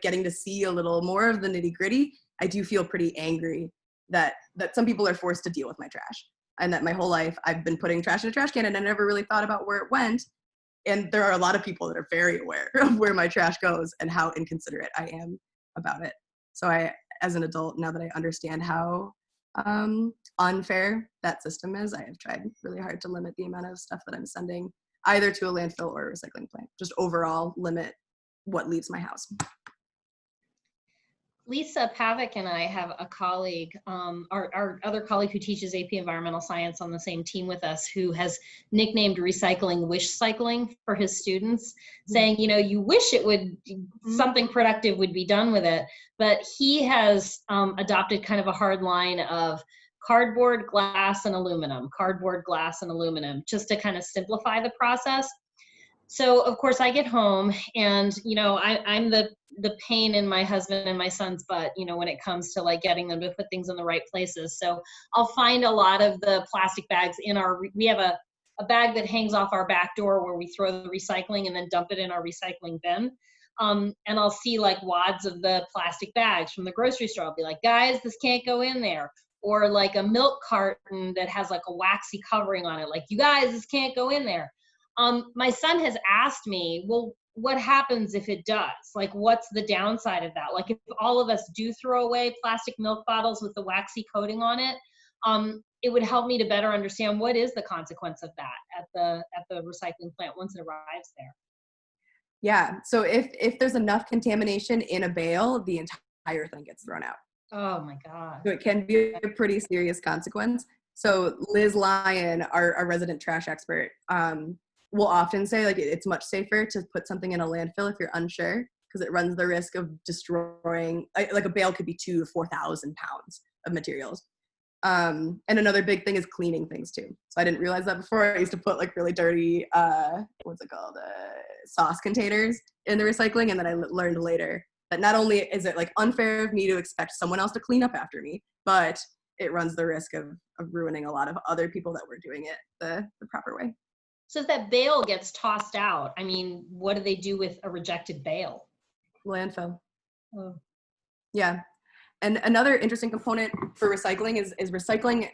getting to see a little more of the nitty gritty, I do feel pretty angry that some people are forced to deal with my trash, and that my whole life I've been putting trash in a trash can and I never really thought about where it went. And there are a lot of people that are very aware of where my trash goes and how inconsiderate I am about it. So I, as an adult, now that I understand how unfair that system is, I have tried really hard to limit the amount of stuff that I'm sending either to a landfill or a recycling plant. Just overall limit what leaves my house. Lisa Pavic and I have a colleague, our other colleague who teaches AP Environmental Science on the same team with us, who has nicknamed recycling wish cycling for his students, saying, you know, you wish it would, something productive would be done with it. But he has adopted kind of a hard line of cardboard, glass, and aluminum, just to kind of simplify the process. So of course I get home and, you know, I'm the pain in my husband and my son's butt, you know, when it comes to like getting them to put things in the right places. So I'll find a lot of the plastic bags in we have a bag that hangs off our back door where we throw the recycling and then dump it in our recycling bin. And I'll see like wads of the plastic bags from the grocery store. I'll be like, guys, this can't go in there. Or like a milk carton that has like a waxy covering on it. Like, you guys, this can't go in there. My son has asked me, well, what happens if it does? Like, what's the downside of that? Like, if all of us do throw away plastic milk bottles with the waxy coating on it, it would help me to better understand what is the consequence of that at the recycling plant once it arrives there. Yeah, so if there's enough contamination in a bale, the entire thing gets thrown out. Oh my God. So it can be a pretty serious consequence. So Liz Lyon, our resident trash expert, will often say like it's much safer to put something in a landfill if you're unsure, because it runs the risk of destroying, like a bale could be 2,000 to 4,000 pounds of materials. And another big thing is cleaning things too. So I didn't realize that before. I used to put like really dirty, sauce containers in the recycling, and then I learned later that not only is it like unfair of me to expect someone else to clean up after me, but it runs the risk of ruining a lot of other people that were doing it the proper way. So if that bale gets tossed out, I mean, what do they do with a rejected bale? Landfill. Oh. Yeah. And another interesting component for recycling is recycling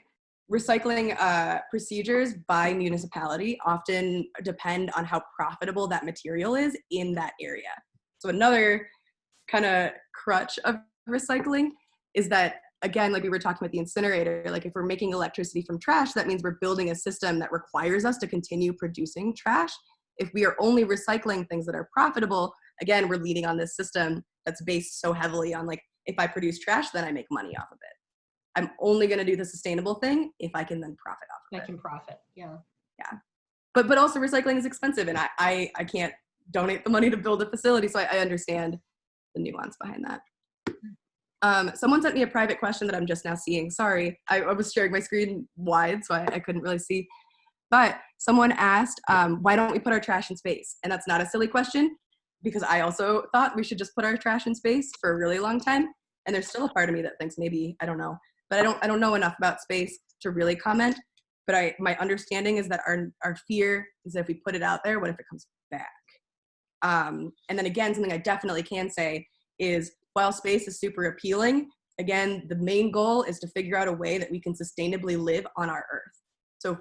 procedures by municipality often depend on how profitable that material is in that area. So another kind of crutch of recycling is that, again, like we were talking about the incinerator, like if we're making electricity from trash, that means we're building a system that requires us to continue producing trash. If we are only recycling things that are profitable, again, we're leading on this system that's based so heavily on like, if I produce trash, then I make money off of it. I'm only going to do the sustainable thing if I can then profit off of it. I can profit. Yeah. Yeah. But also recycling is expensive, and I can't donate the money to build a facility, so I understand the nuance behind that. Someone sent me a private question that I'm just now seeing. Sorry, I was sharing my screen wide, so I couldn't really see. But someone asked, why don't we put our trash in space? And that's not a silly question, because I also thought we should just put our trash in space for a really long time. And there's still a part of me that thinks maybe, I don't know. But I don't know enough about space to really comment. But my understanding is that our fear is that if we put it out there, what if it comes back? And then again, something I definitely can say is, while space is super appealing, again, the main goal is to figure out a way that we can sustainably live on our Earth. So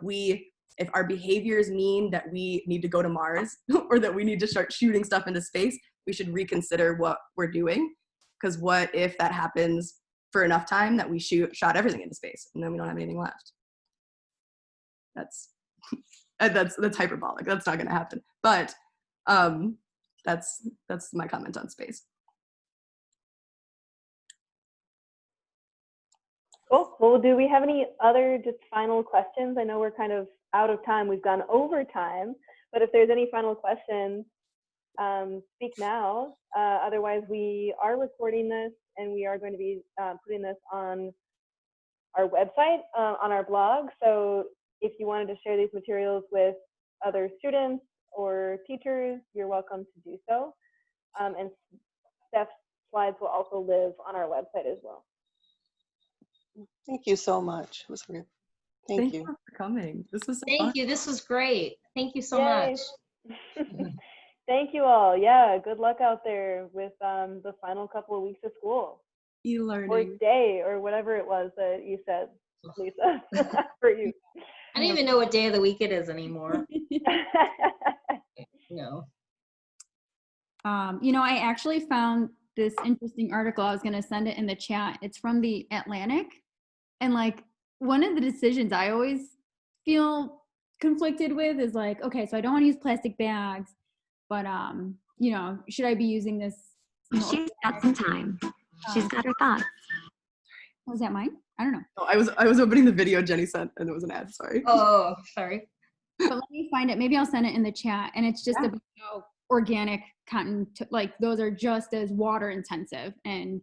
if our behaviors mean that we need to go to Mars or that we need to start shooting stuff into space, we should reconsider what we're doing. Because what if that happens for enough time that we shot everything into space and then we don't have anything left? That's hyperbolic. That's not going to happen. But that's my comment on space. Cool. Well, do we have any other just final questions? I know we're kind of out of time. We've gone over time, but if there's any final questions, speak now. Otherwise, we are recording this and we are going to be putting this on our website, on our blog. So if you wanted to share these materials with other students or teachers, you're welcome to do so. And Stef's slides will also live on our website as well. Thank you so much. It was great. Thank you. For coming. This was so fun. Thank you. This was great. Thank you so Yay. much. Thank you all. Yeah, good luck out there with the final couple of weeks of school. E-learning. Or day, or whatever it was that you said, Lisa, for you. I don't even know what day of the week it is anymore. No. I actually found this interesting article. I was going to send it in the chat. It's from the Atlantic. And like, one of the decisions I always feel conflicted with is like, okay, so I don't want to use plastic bags, but should I be using this? She's got some time. She's got her thoughts. Was that mine? I don't know. Oh, I was opening the video Jenny sent and it was an ad, sorry. Oh, sorry. But let me find it. Maybe I'll send it in the chat. And it's just about organic cotton, like those are just as water intensive. And